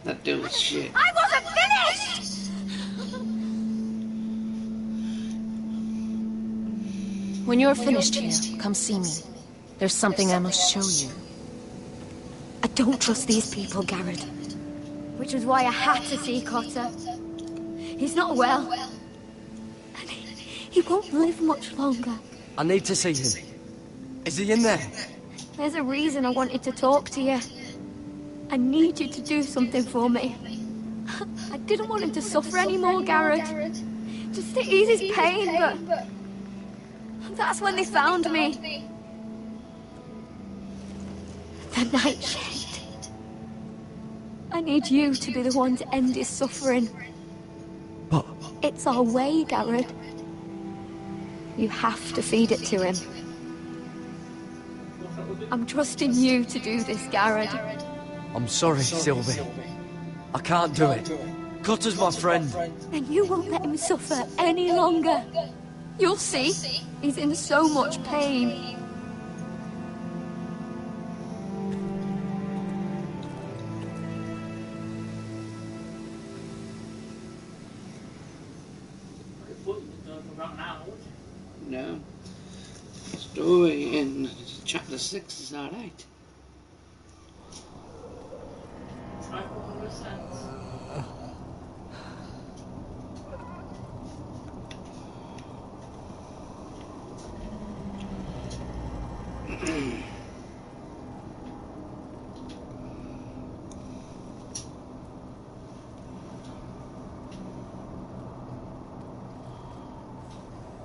That deal was shit. I wasn't finished! When you're finished here, come see me. There's something I must show you. I don't trust these people, Garrett. Which was why I had to see Cotter. He's not well. And he won't live much longer. I need to see him. Is he in there? There's a reason I wanted to talk to you. I need you to do something for me. I didn't want him to suffer anymore, Garrett. Just to ease his pain, but... That's when they found me. The Nightshade. I need you to be the one to end his suffering. But... It's our way, Garrett. You have to feed it to him. I'm trusting you to do this, Garrett. I'm sorry, Sylvie. I can't do it. Cutter's my friend. And you won't let him suffer any longer. You'll see. He's in so much pain. No. The story in chapter 6 is alright.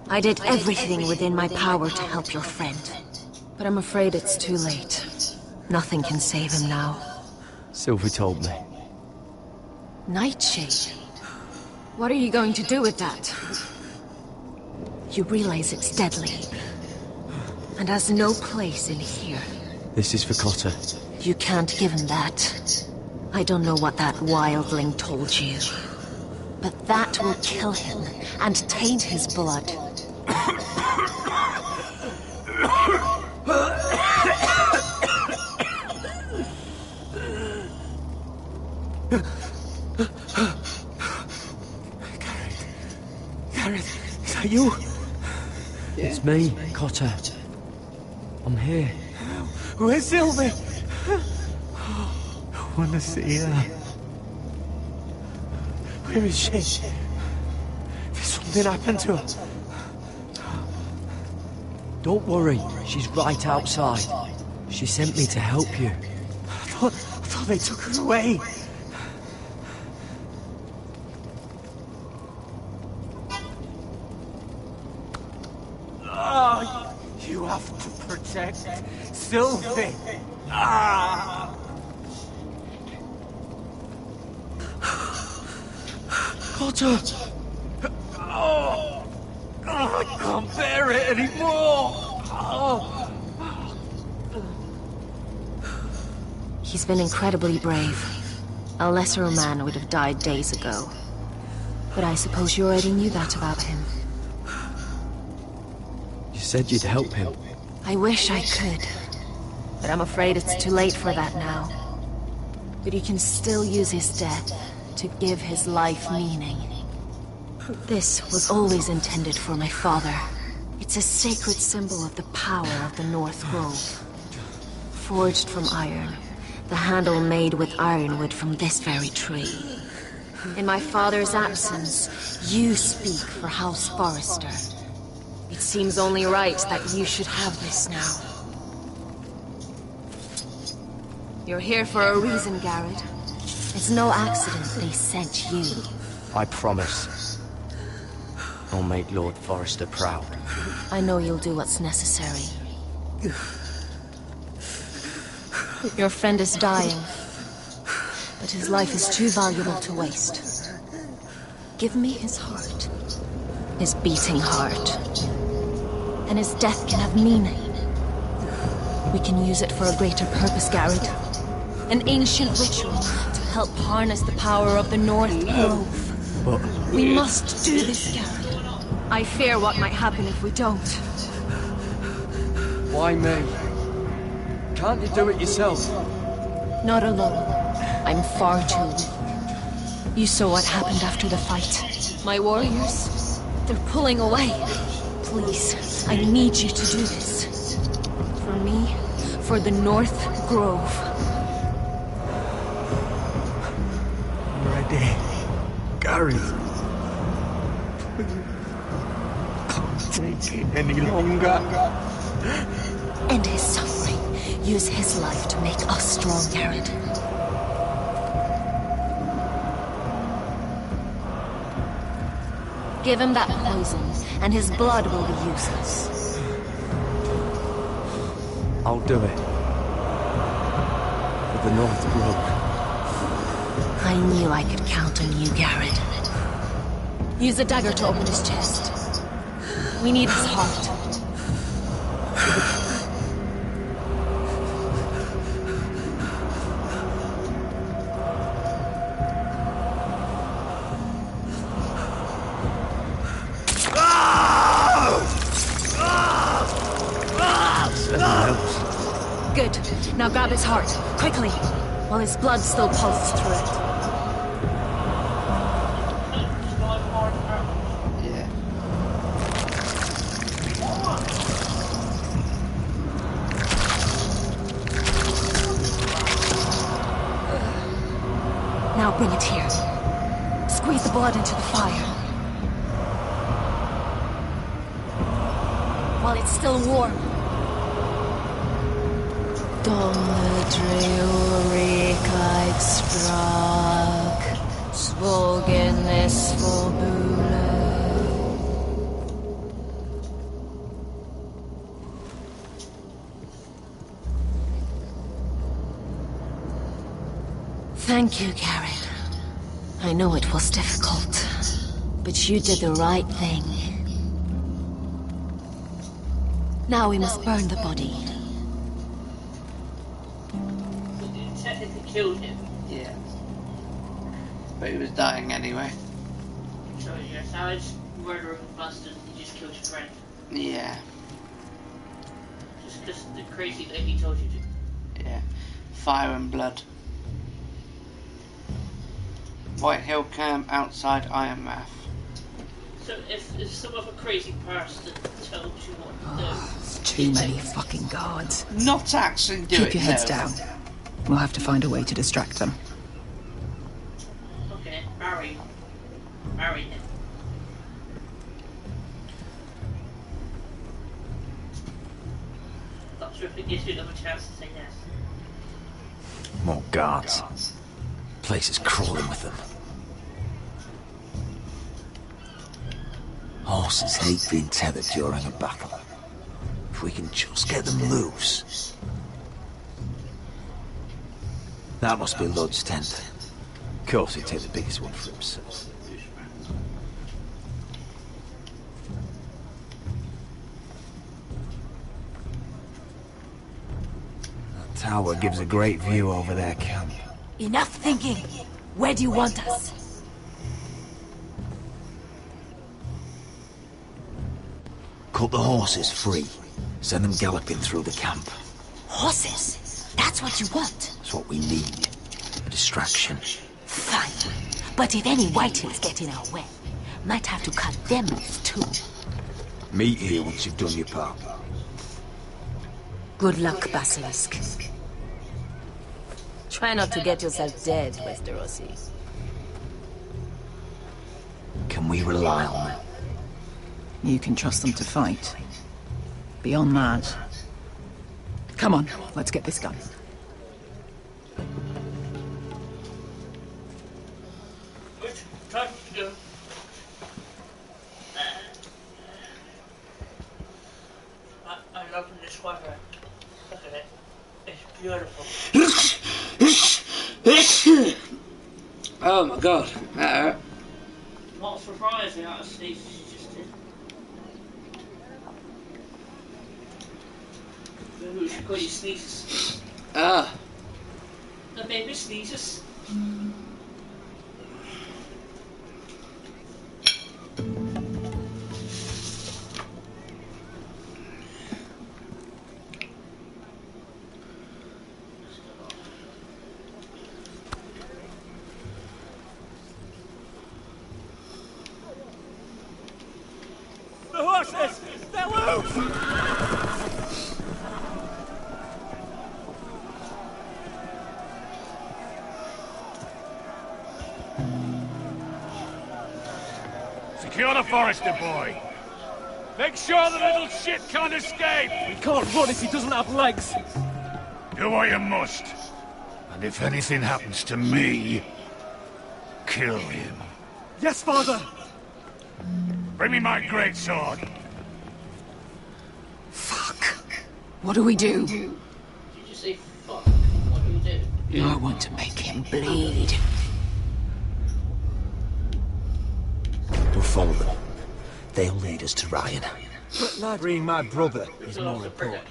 I did everything within my power to help your friend. But I'm afraid it's too late. Nothing can save him now. Sylvie told me. Nightshade? What are you going to do with that? You realize it's deadly. And has no place in here. This is for Cotter. You can't give him that. I don't know what that wildling told you. But that will kill him and taint his blood. Garrett, is that you? Yeah. It's me, Cotter. I'm here. Where's Sylvie? I wanna see her. Where is she? Did something happen to her? Don't worry, she's right outside. She sent me to help you. I thought they took her away. Oh, you have to protect Sylvie. Ah! Potter! Oh, I can't bear it anymore! Oh. He's been incredibly brave. A lesser man would have died days ago. But I suppose you already knew that about him. You said you'd help him. I wish I could. But I'm afraid it's too late for that now. But you can still use his death to give his life meaning. This was always intended for my father. It's a sacred symbol of the power of the North Grove. Forged from iron, the handle made with ironwood from this very tree. In my father's absence, you speak for House Forrester. It seems only right that you should have this now. You're here for a reason, Garrett. It's no accident they sent you. I promise. I'll make Lord Forrester proud. I know you'll do what's necessary. Your friend is dying, but his life is too valuable to waste. Give me his heart. His beating heart. And his death can have meaning. We can use it for a greater purpose, Garrett. An ancient ritual to help harness the power of the North Grove. But... We must do this, Garrett. I fear what might happen if we don't. Why me? Can't you do it yourself? Not alone. I'm far too weak. You saw what happened after the fight. My warriors, they're pulling away. Please, I need you to do this. For me, for the North Grove. I'm ready. Garrett. Can't take it any longer. End his suffering. Use his life to make us strong, Garrett. Give him that poison, and his blood will be useless. I'll do it. For the North Grove. I knew I could count on you, Garrett. Use a dagger to open his chest. We need his heart. Good. Now grab his heart, quickly, while his blood still pulses through it. Yeah. Now bring it here. Squeeze the blood into the fire. While it's still warm. Donnerdrake sprak, svogen is forbule. Thank you, Garrett. I know it was difficult, but you did the right thing. Now we must burn the body. Technically killed him. Yeah. But he was dying anyway. So you're a savage, murderer, bastard, you just killed your friend. Yeah. Just because the crazy that he told you to. Yeah. Fire and blood. White Hill Camp outside Ironrath. So if some other crazy person told you what to do... It's too many fucking guards. Not actually do Keep it, your heads no. down. We'll have to find a way to distract them. Okay, marry him. Not sure if it gives you another chance to say yes. More guards. Place is crawling with them. Horses hate being tethered during a battle. If we can just get them loose. That must be Lud's tent. Of course, he'd take the biggest one for himself. That tower gives a great view over their camp. Enough thinking. Where do you want us? Cut the horses free. Send them galloping through the camp. Horses? That's what you want? That's what we need. A distraction. Fine. But if any whitehills get in our way, might have to cut them off too. Meet here once you've done your part. Good luck, Basilisk. Try not to get yourself dead, Westerosi. Can we rely on them? You can trust them to fight. Beyond that... Come on, let's get this done. Good. Time to go. I love this weather. Look at it. It's beautiful. Oh my god. Not surprising, actually. Ooh, she got you sneezes. Ah. The baby sneezes. The horses! They're loose! Secure the Forester boy. Make sure the little shit can't escape. We can't run if he doesn't have legs. Do what you must. And if anything happens to me, kill him. Yes, father. Bring me my greatsword. What do we do? Did you say fuck? What do we do? I want to make him bleed. We'll follow them. They'll lead us to Ryan. But lad, freeing my brother is more important.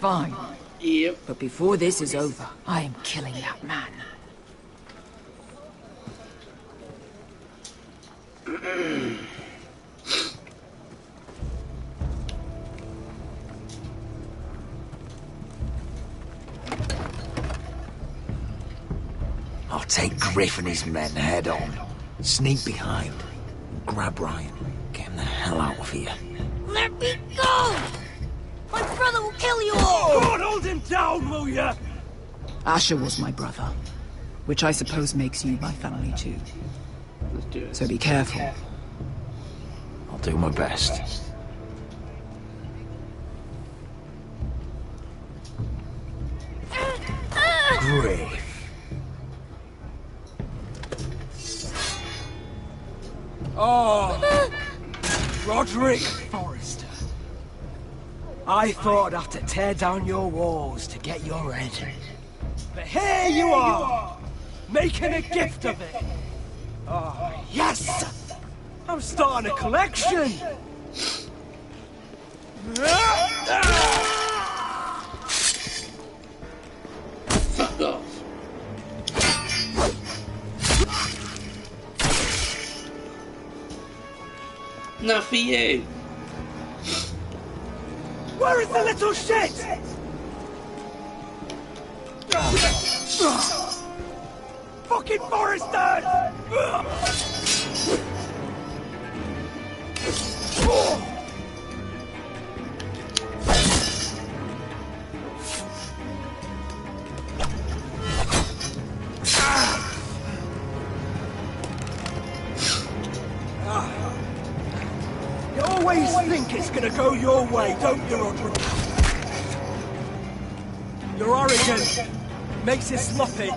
Fine. Yep. But before this is over, I am killing that man. I'll take Griff and his men head on. Sneak behind. And grab Ryan. Get him the hell out of here. Let me go! My brother will kill you all! God, hold him down, will ya? Asher was my brother, which I suppose makes you my family too. Let's do it. So be careful. I'll do my best. Griff. Oh, Roderick Forrester. I thought I'd have to tear down your walls to get your head. But here you are, making a gift of it. Oh, yes! I'm starting a collection! Fuck off. Not for you. Where is the little shit? Fucking Forrester! You always think it's gonna go your way, don't you, Roderick? Your arrogance makes it sloppy.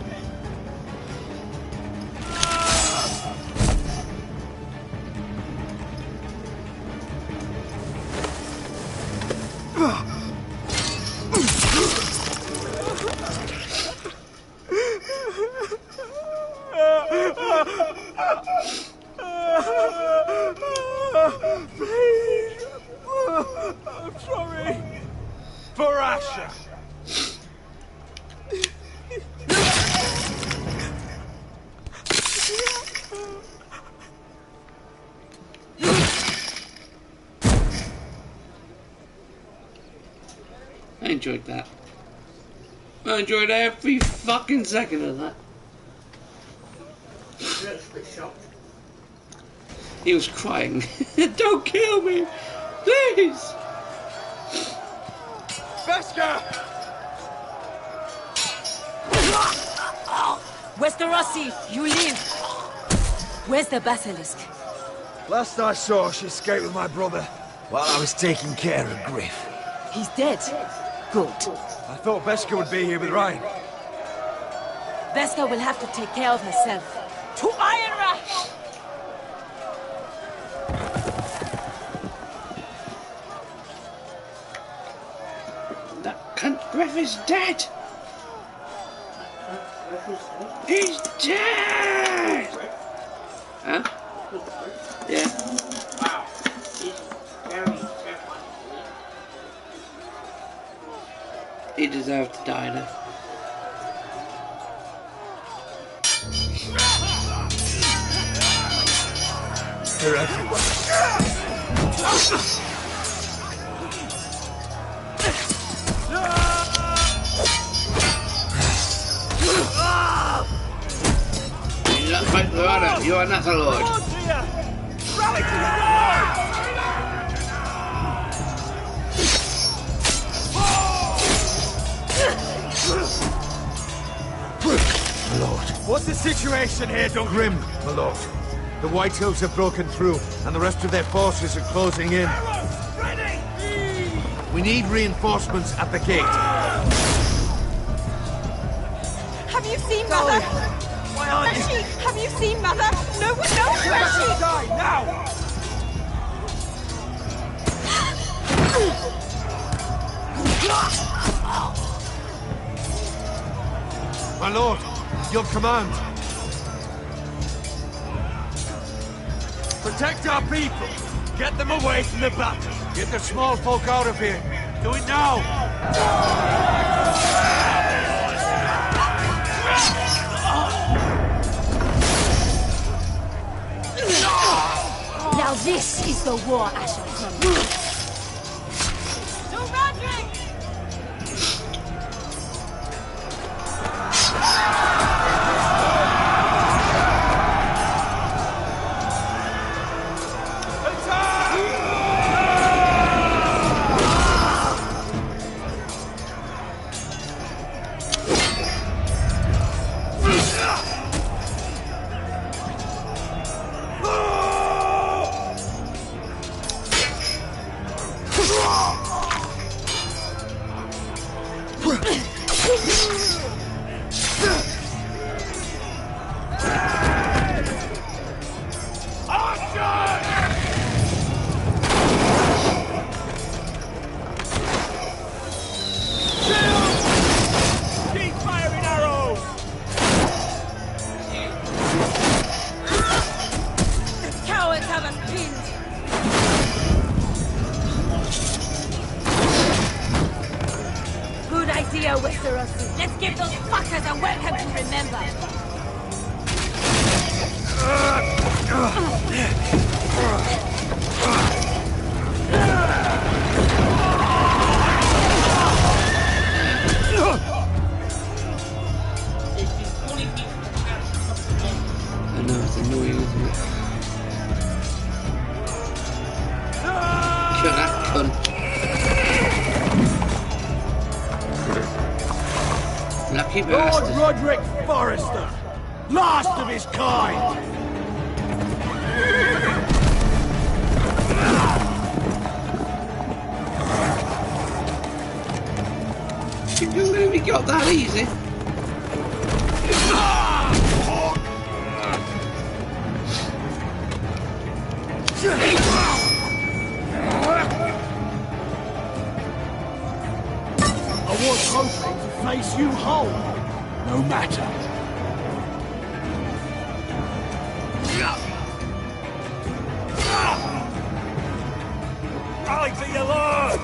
Please. I'm sorry. For Asher. I enjoyed that. I enjoyed every fucking second of that. He was crying. Don't kill me! Please! Veska! Westerosi, you live! Where's the basilisk? Last I saw, she escaped with my brother while I was taking care of Griff. He's dead. Good. I thought Veska would be here with Ryan. Veska will have to take care of herself. To Ironra! That cunt Griff is dead! He's dead! Huh? Yeah. Wow. He's very He deserved to die now. They're everywhere. You look like the order. You are not the Lord. Rally to the Lord! My lord. What's the situation here, Duncan? Grim, my lord. The White Hills have broken through, and the rest of their forces are closing in. We need reinforcements at the gate. Have you seen Mother? Why aren't you? Have you seen Mother? No one knows where she is. Die now! My lord, your command. Protect our people. Get them away from the battle. Get the small folk out of here. Do it now. Now this is the war, Asher. To Roderick! Keep firing arrows! The cowards have us pinned. Good idea, Westerosi. Let's give those fuckers a welcome to remember. I know, it's annoying, isn't it? Lucky Lord bastard. Roderick Forrester, last of his kind. You couldn't really got that easy. I was hoping to face you whole. No matter. Rally to your lord!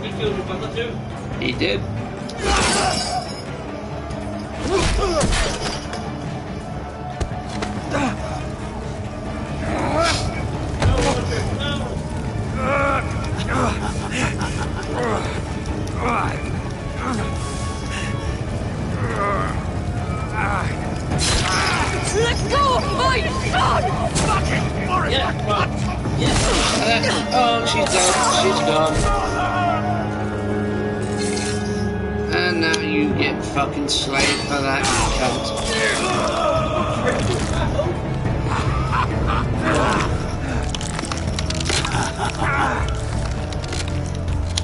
He killed your brother too. He did. Let go of my son! Fucking Forrester! Oh, she's dead. She's gone. And now you get fucking slayed for that, you cunt.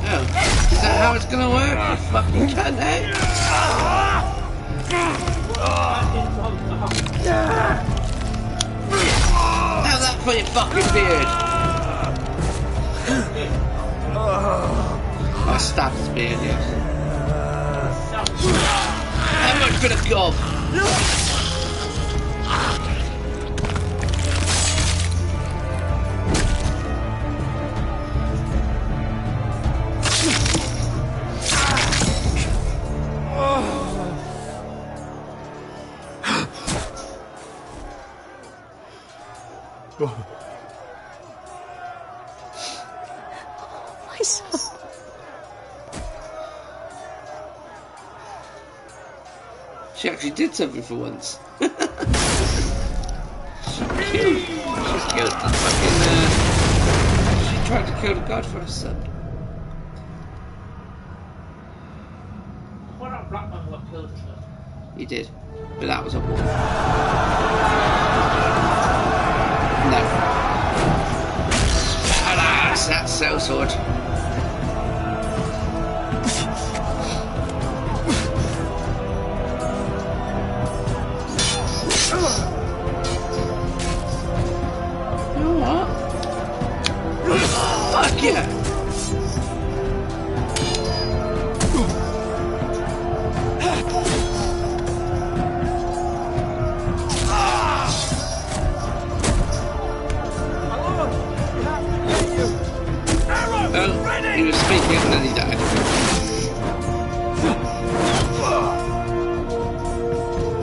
Oh, is that how it's gonna work? You fucking cunt, eh? How's that for your fucking beard? I stabbed his beard, yes. How much for the gob? My son. She actually did something for once. She's killed the fucking. She tried to kill the god for her son. What about Blackman who killed her? He did, but that was a woman. No. Alas, that's sellsword. You know what? Fuck yeah! Oh, he was speaking and then he died.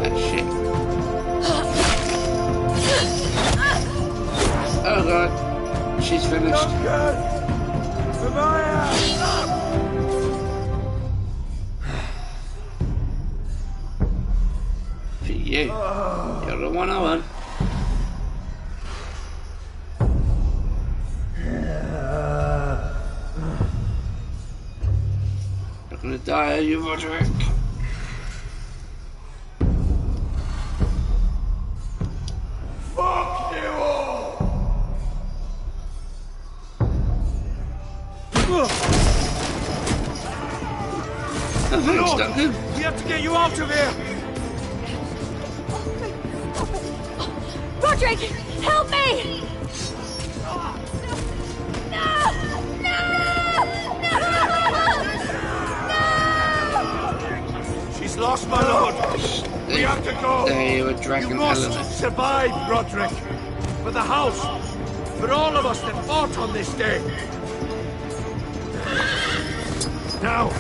That shit. Oh god, she's finished. For you, you're the one I want. Not gonna die, are you, Roderick? Fuck you all! Oh, thanks, Duncan. We have to get you out of here. Roderick, help me! No! No! She's lost, my lord. We have to go. They were dragging You must Helen. survive, Roderick. For the house. For all of us that fought on this day. Now.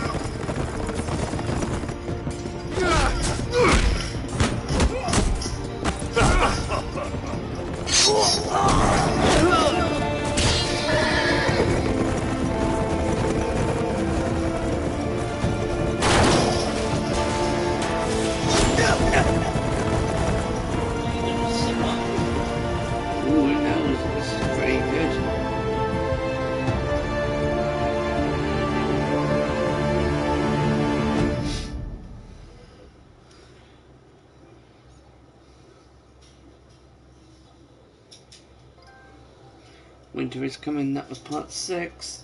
Winter is Coming, that was part 6.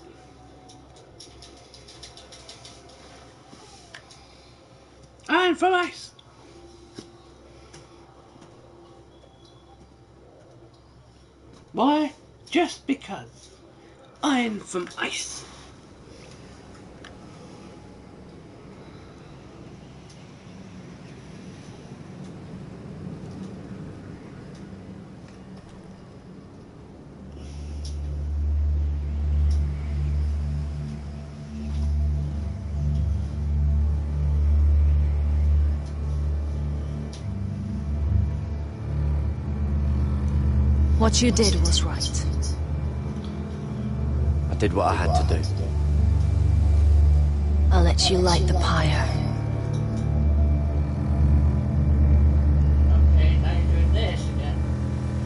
Iron from Ice! Why? Just because. Iron from Ice. What you did was right. I did what I had to do. I'll let you light the pyre. Okay, now you're doing this again.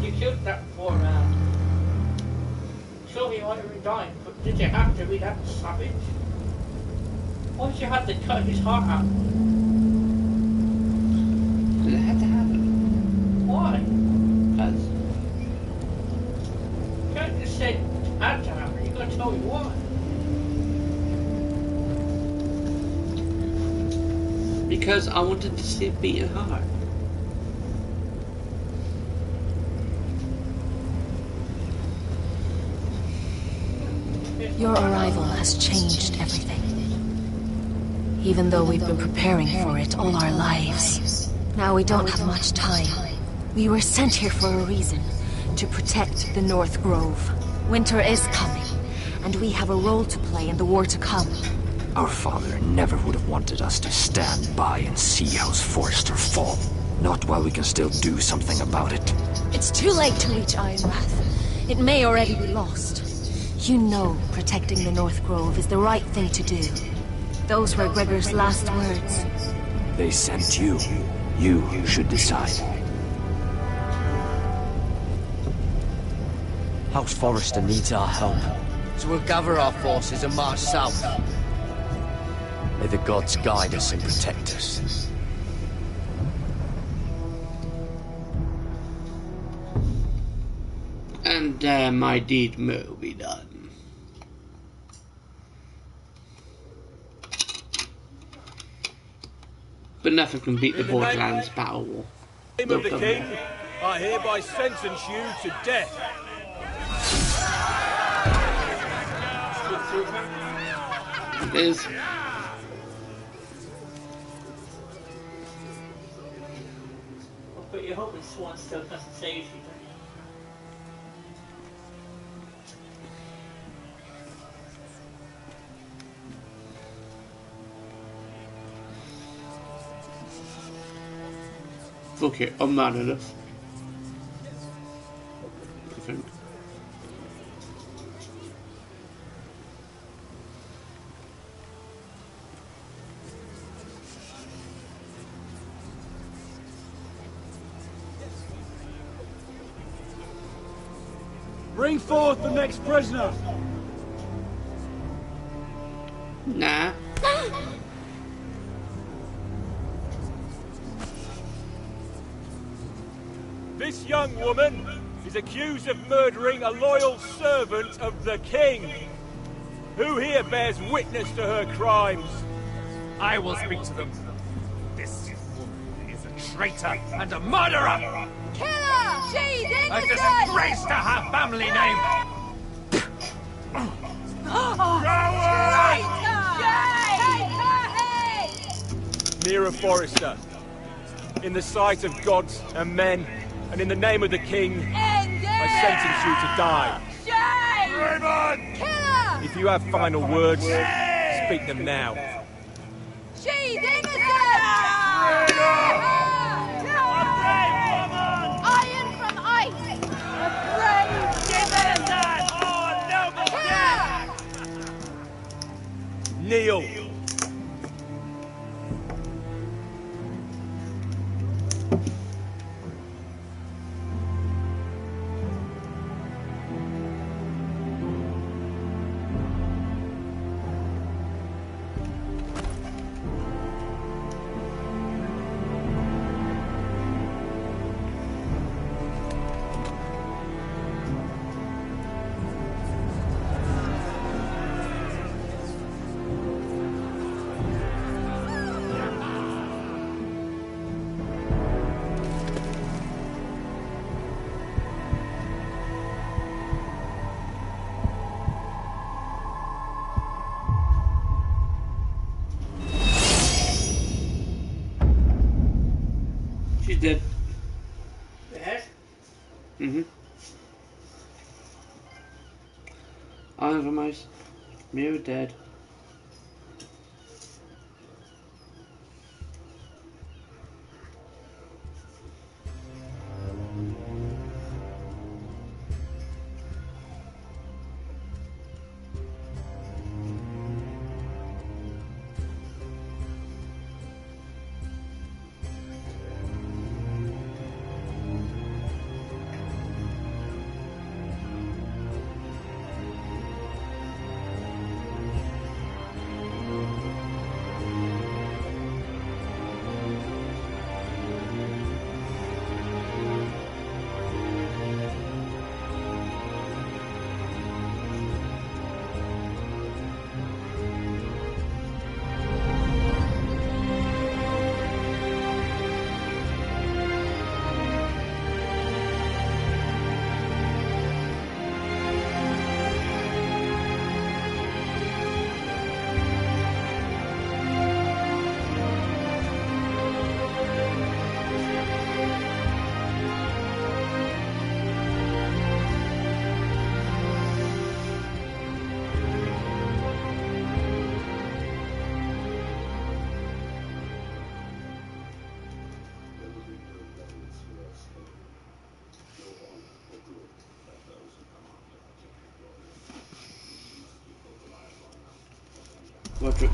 You killed that poor man. Sure, he might have been dying, but did you have to be that savage? Why did you have to cut his heart out? Did it have to happen? Why? Because. You can't just say it had to happen, you gotta tell me why. Because I wanted to see a beating heart. Your arrival has changed everything. Even though we've been preparing for it all our lives. Now we don't have much time. We were sent here for a reason. To protect the North Grove. Winter is coming, and we have a role to play in the war to come. Our father never would have wanted us to stand by and see House Forrester fall. Not while we can still do something about it. It's too late to reach Ironrath. It may already be lost. You know protecting the North Grove is the right thing to do. Those were Gregor's last words. They sent you. You should decide. House Forrester needs our help, so we'll gather our forces and march south. May the gods guide us and protect us. And my deed will be done. But nothing can beat the Borderlands Battle War. In the name of the king, I hereby sentence you to death. It is. But you're hoping Swan still doesn't save you, don't you? Fuck it, I'm mad enough. I think. Bring forth the next prisoner. Nah. This young woman is accused of murdering a loyal servant of the king. Who here bears witness to her crimes? I will speak to them. This woman is a traitor and a murderer! Kill her! She's A innocent! disgrace to her family name! Mira Forrester, in the sight of gods and men, and in the name of the king, I sentence you to die. Raymond! Kill her! If you have final words, speak them now. She's innocent! Iron from ice! A brave innocent! Oh, noble death! Kneel. She's dead. Dead? Mm-hmm. Almost. Mira dead.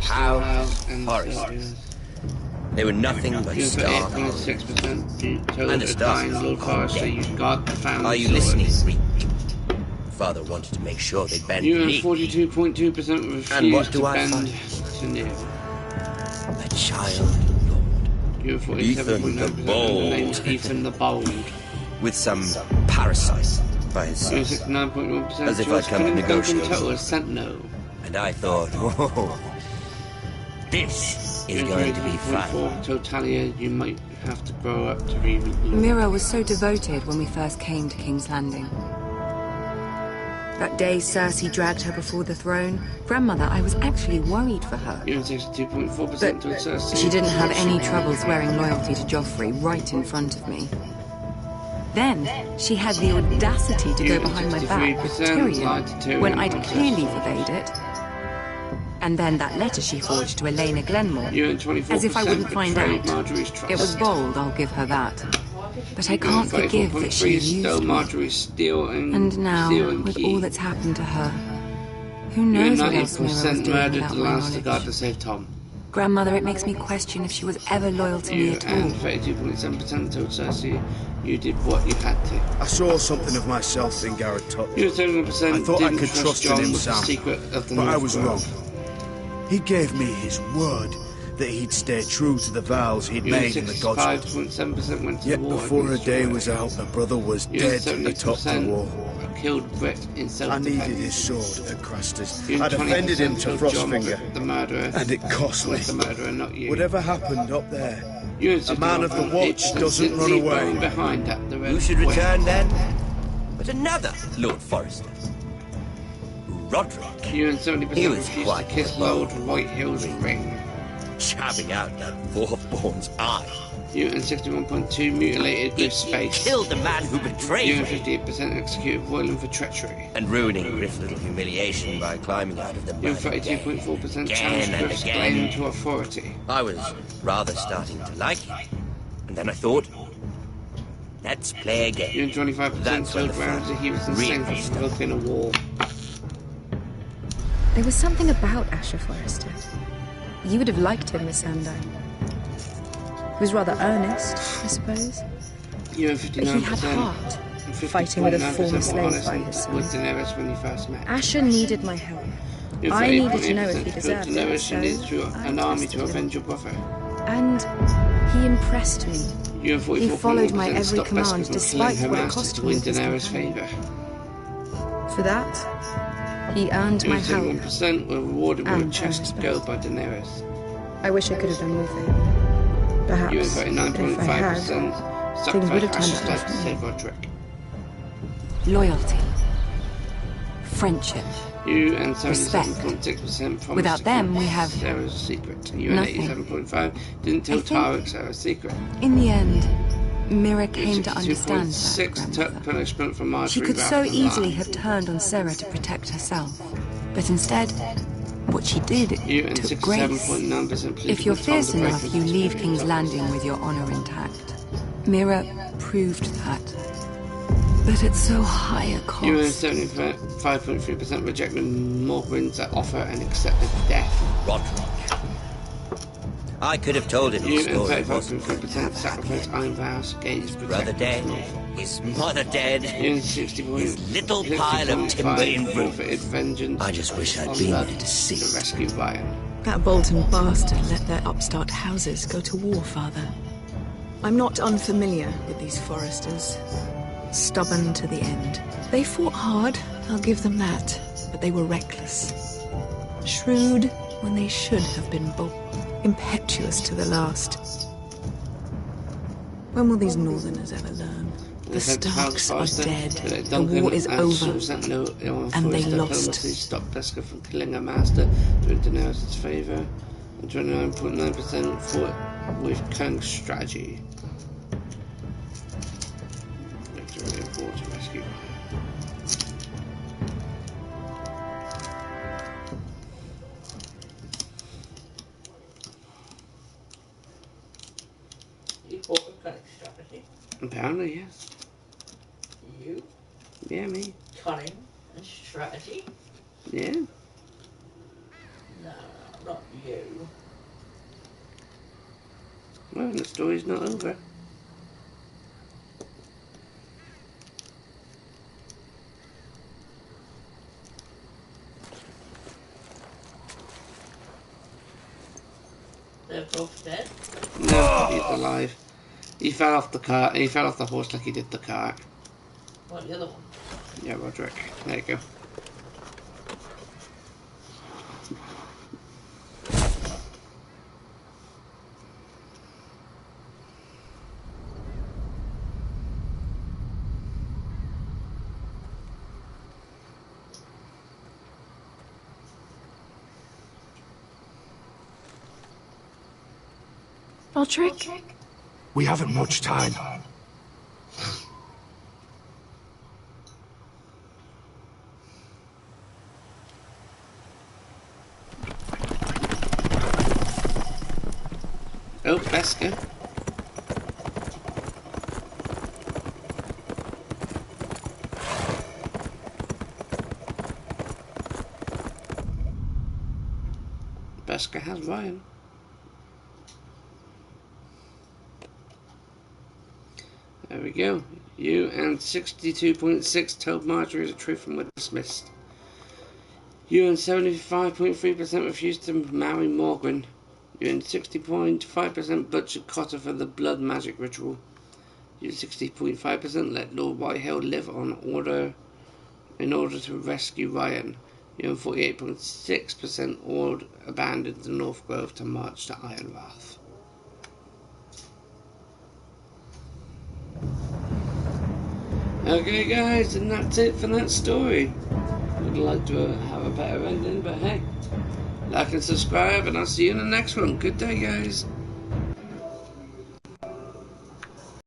How forest. They were nothing but stark houses. 8.6% And the stars Lord Forester, you got the family. Are you listening, Reek? Father wanted to make sure they bend You and knee. 42.2% refused And what do to I bend find? to kneel. A child, Lord. You and Ethan the 47.9% Bold. Ethan the Bold. With some parasite by his You and side. 69.1% As if I'd come to negotiate. total as Sentinel. And I thought, oh, this is going to be fun. Totalia, you might have to grow up to be Mira was so devoted when we first came to King's Landing. That day Cersei dragged her before the throne, Grandmother, I was actually worried for her. You and 62.4% But to Cersei. she didn't have any trouble swearing loyalty to Joffrey right in front of me. Then, she had the audacity to go behind my back with Tyrion when I'd clearly forbade it. And then that letter she forged to Elena Glenmore, as if I wouldn't find out. It was bold, I'll give her that. But I can't forgive that she used me. And now, with all that's happened to her, who knows what else Mira was doing murdered without the my Lannister guard knowledge. to save Tom. Grandmother, it makes me question if she was ever loyal to me at all. And 32.7% told Cersei you did what you had to. I saw something of myself in Garrett Tutt. You 70% I thought I didn't could trust in Jon him, with the Sam, secret of the but I North was Grove. wrong. He gave me his word that he'd stay true to the vows he'd made in the Godswood. 65.7% went to Yet the war before her against day Roy. was out, her brother was You dead 76% atop the wall. killed Brit in I self-defense. needed his sword at Craster's. You I'd offended him 20% to killed Jon, Frostfinger, the murderer, and it cost me. was the murderer, not you. Whatever happened up there, You a man of the watch doesn't run away. Behind at the Who should return then? But another Lord Forester. Roderick. You and 70% He was refused quite to kiss the Lord White Hill's ring. Chapping out that fourth-born's eye. You and 61.2 mutilated with space. Killed the man who betrayed You and me. 58% executed Royland for treachery. And ruining Griff's little humiliation by climbing out of the You mud and again 32.4% challenged and Griff's again. claim to authority. I was rather starting to like it. And then I thought, let's play again. You and 25% That's when told the Ramsay fun he was insane really for provoking a war. There was something about Asher Forrester. You would have liked him, Miss Sandine. He was rather earnest, I suppose. You and But 59%. he had heart, fighting with a former slave by his With side. Daenerys when you first met. Asher needed my help. You and I needed to know if 38% he deserved killed it, Daenerys so and needed to I an army to trusted him. avenge your brother. And he impressed me. You and He followed my 44.1% every stopped command, Beskar from despite killing her what it master cost to him win with his Daenerys' companion. favour. For that, he earned You my and help. 71% were rewarded with a and my chest respect. girl by Daenerys. I wish I could have done more for him. Perhaps, You and if I 39.5% had, things would sacrificed have turned Asher's out life to differently. save Roderick. Loyalty. Friendship. You and Respect. 77.6% promised Without to them, keep we have Sarah's secret. You and nothing. 87.5% didn't tell I think- Tarek Sarah's secret. In the end, Mira came to understand that, 62.6 took punishment from Marjorie. She could so rather than easily lie. have turned on Sarah to protect herself. But instead, what she did You and took grace. 67.9% If you're believe fierce Tom enough, DeBreaker's you leave experience. King's Landing with your honor intact. Mira proved that. But at so high a cost. You and 75.3% rejected Morgwin's offer and accepted death. Roderick. I could have told him You the and story wasn't 35.3% sacrificed Iron Vows against brother dead, his mother dead, You and 60. his little pile of timber in forfeited ruins. vengeance. I just wish I'd on been Lud there to see to it. rescue Ryan. That Bolton bastard let their upstart houses go to war, Father. I'm not unfamiliar with these foresters. Stubborn to the end. They fought hard, I'll give them that. But they were reckless. Shrewd when they should have been bold. Impetuous to the last. When will these Northerners ever learn? The Starks are dead. The war is over. And they lost. Stopped Beskar from killing her master during Daenerys' favour. And 29.9% fought with Kang's strategy. Victory and war to rescue. You fought with cunning strategy. Apparently, yes. You? Yeah, me. Cunning and strategy? Yeah. No, not you. Well, the story's not over. They're both dead? No, he's alive. He fell off the cart. He fell off the horse like he did the cart. What, the other one? Yeah, Roderick. There you go. Roderick? We haven't much time. Oh, Beskar. Beskar has Ryan. There we go. You and 62.6 told Marjorie the truth and were dismissed. You and 75.3% refused to marry Morgwin. You and 60.5% butchered Cotter for the blood magic ritual. You and 60.5% let Lord Whitehill live on order in order to rescue Ryan. You and 48.6% all abandoned the North Grove to march to Ironrath. Okay guys, and that's it for that story. Would like to have a better ending, but hey, like and subscribe, and I'll see you in the next one. Good day guys.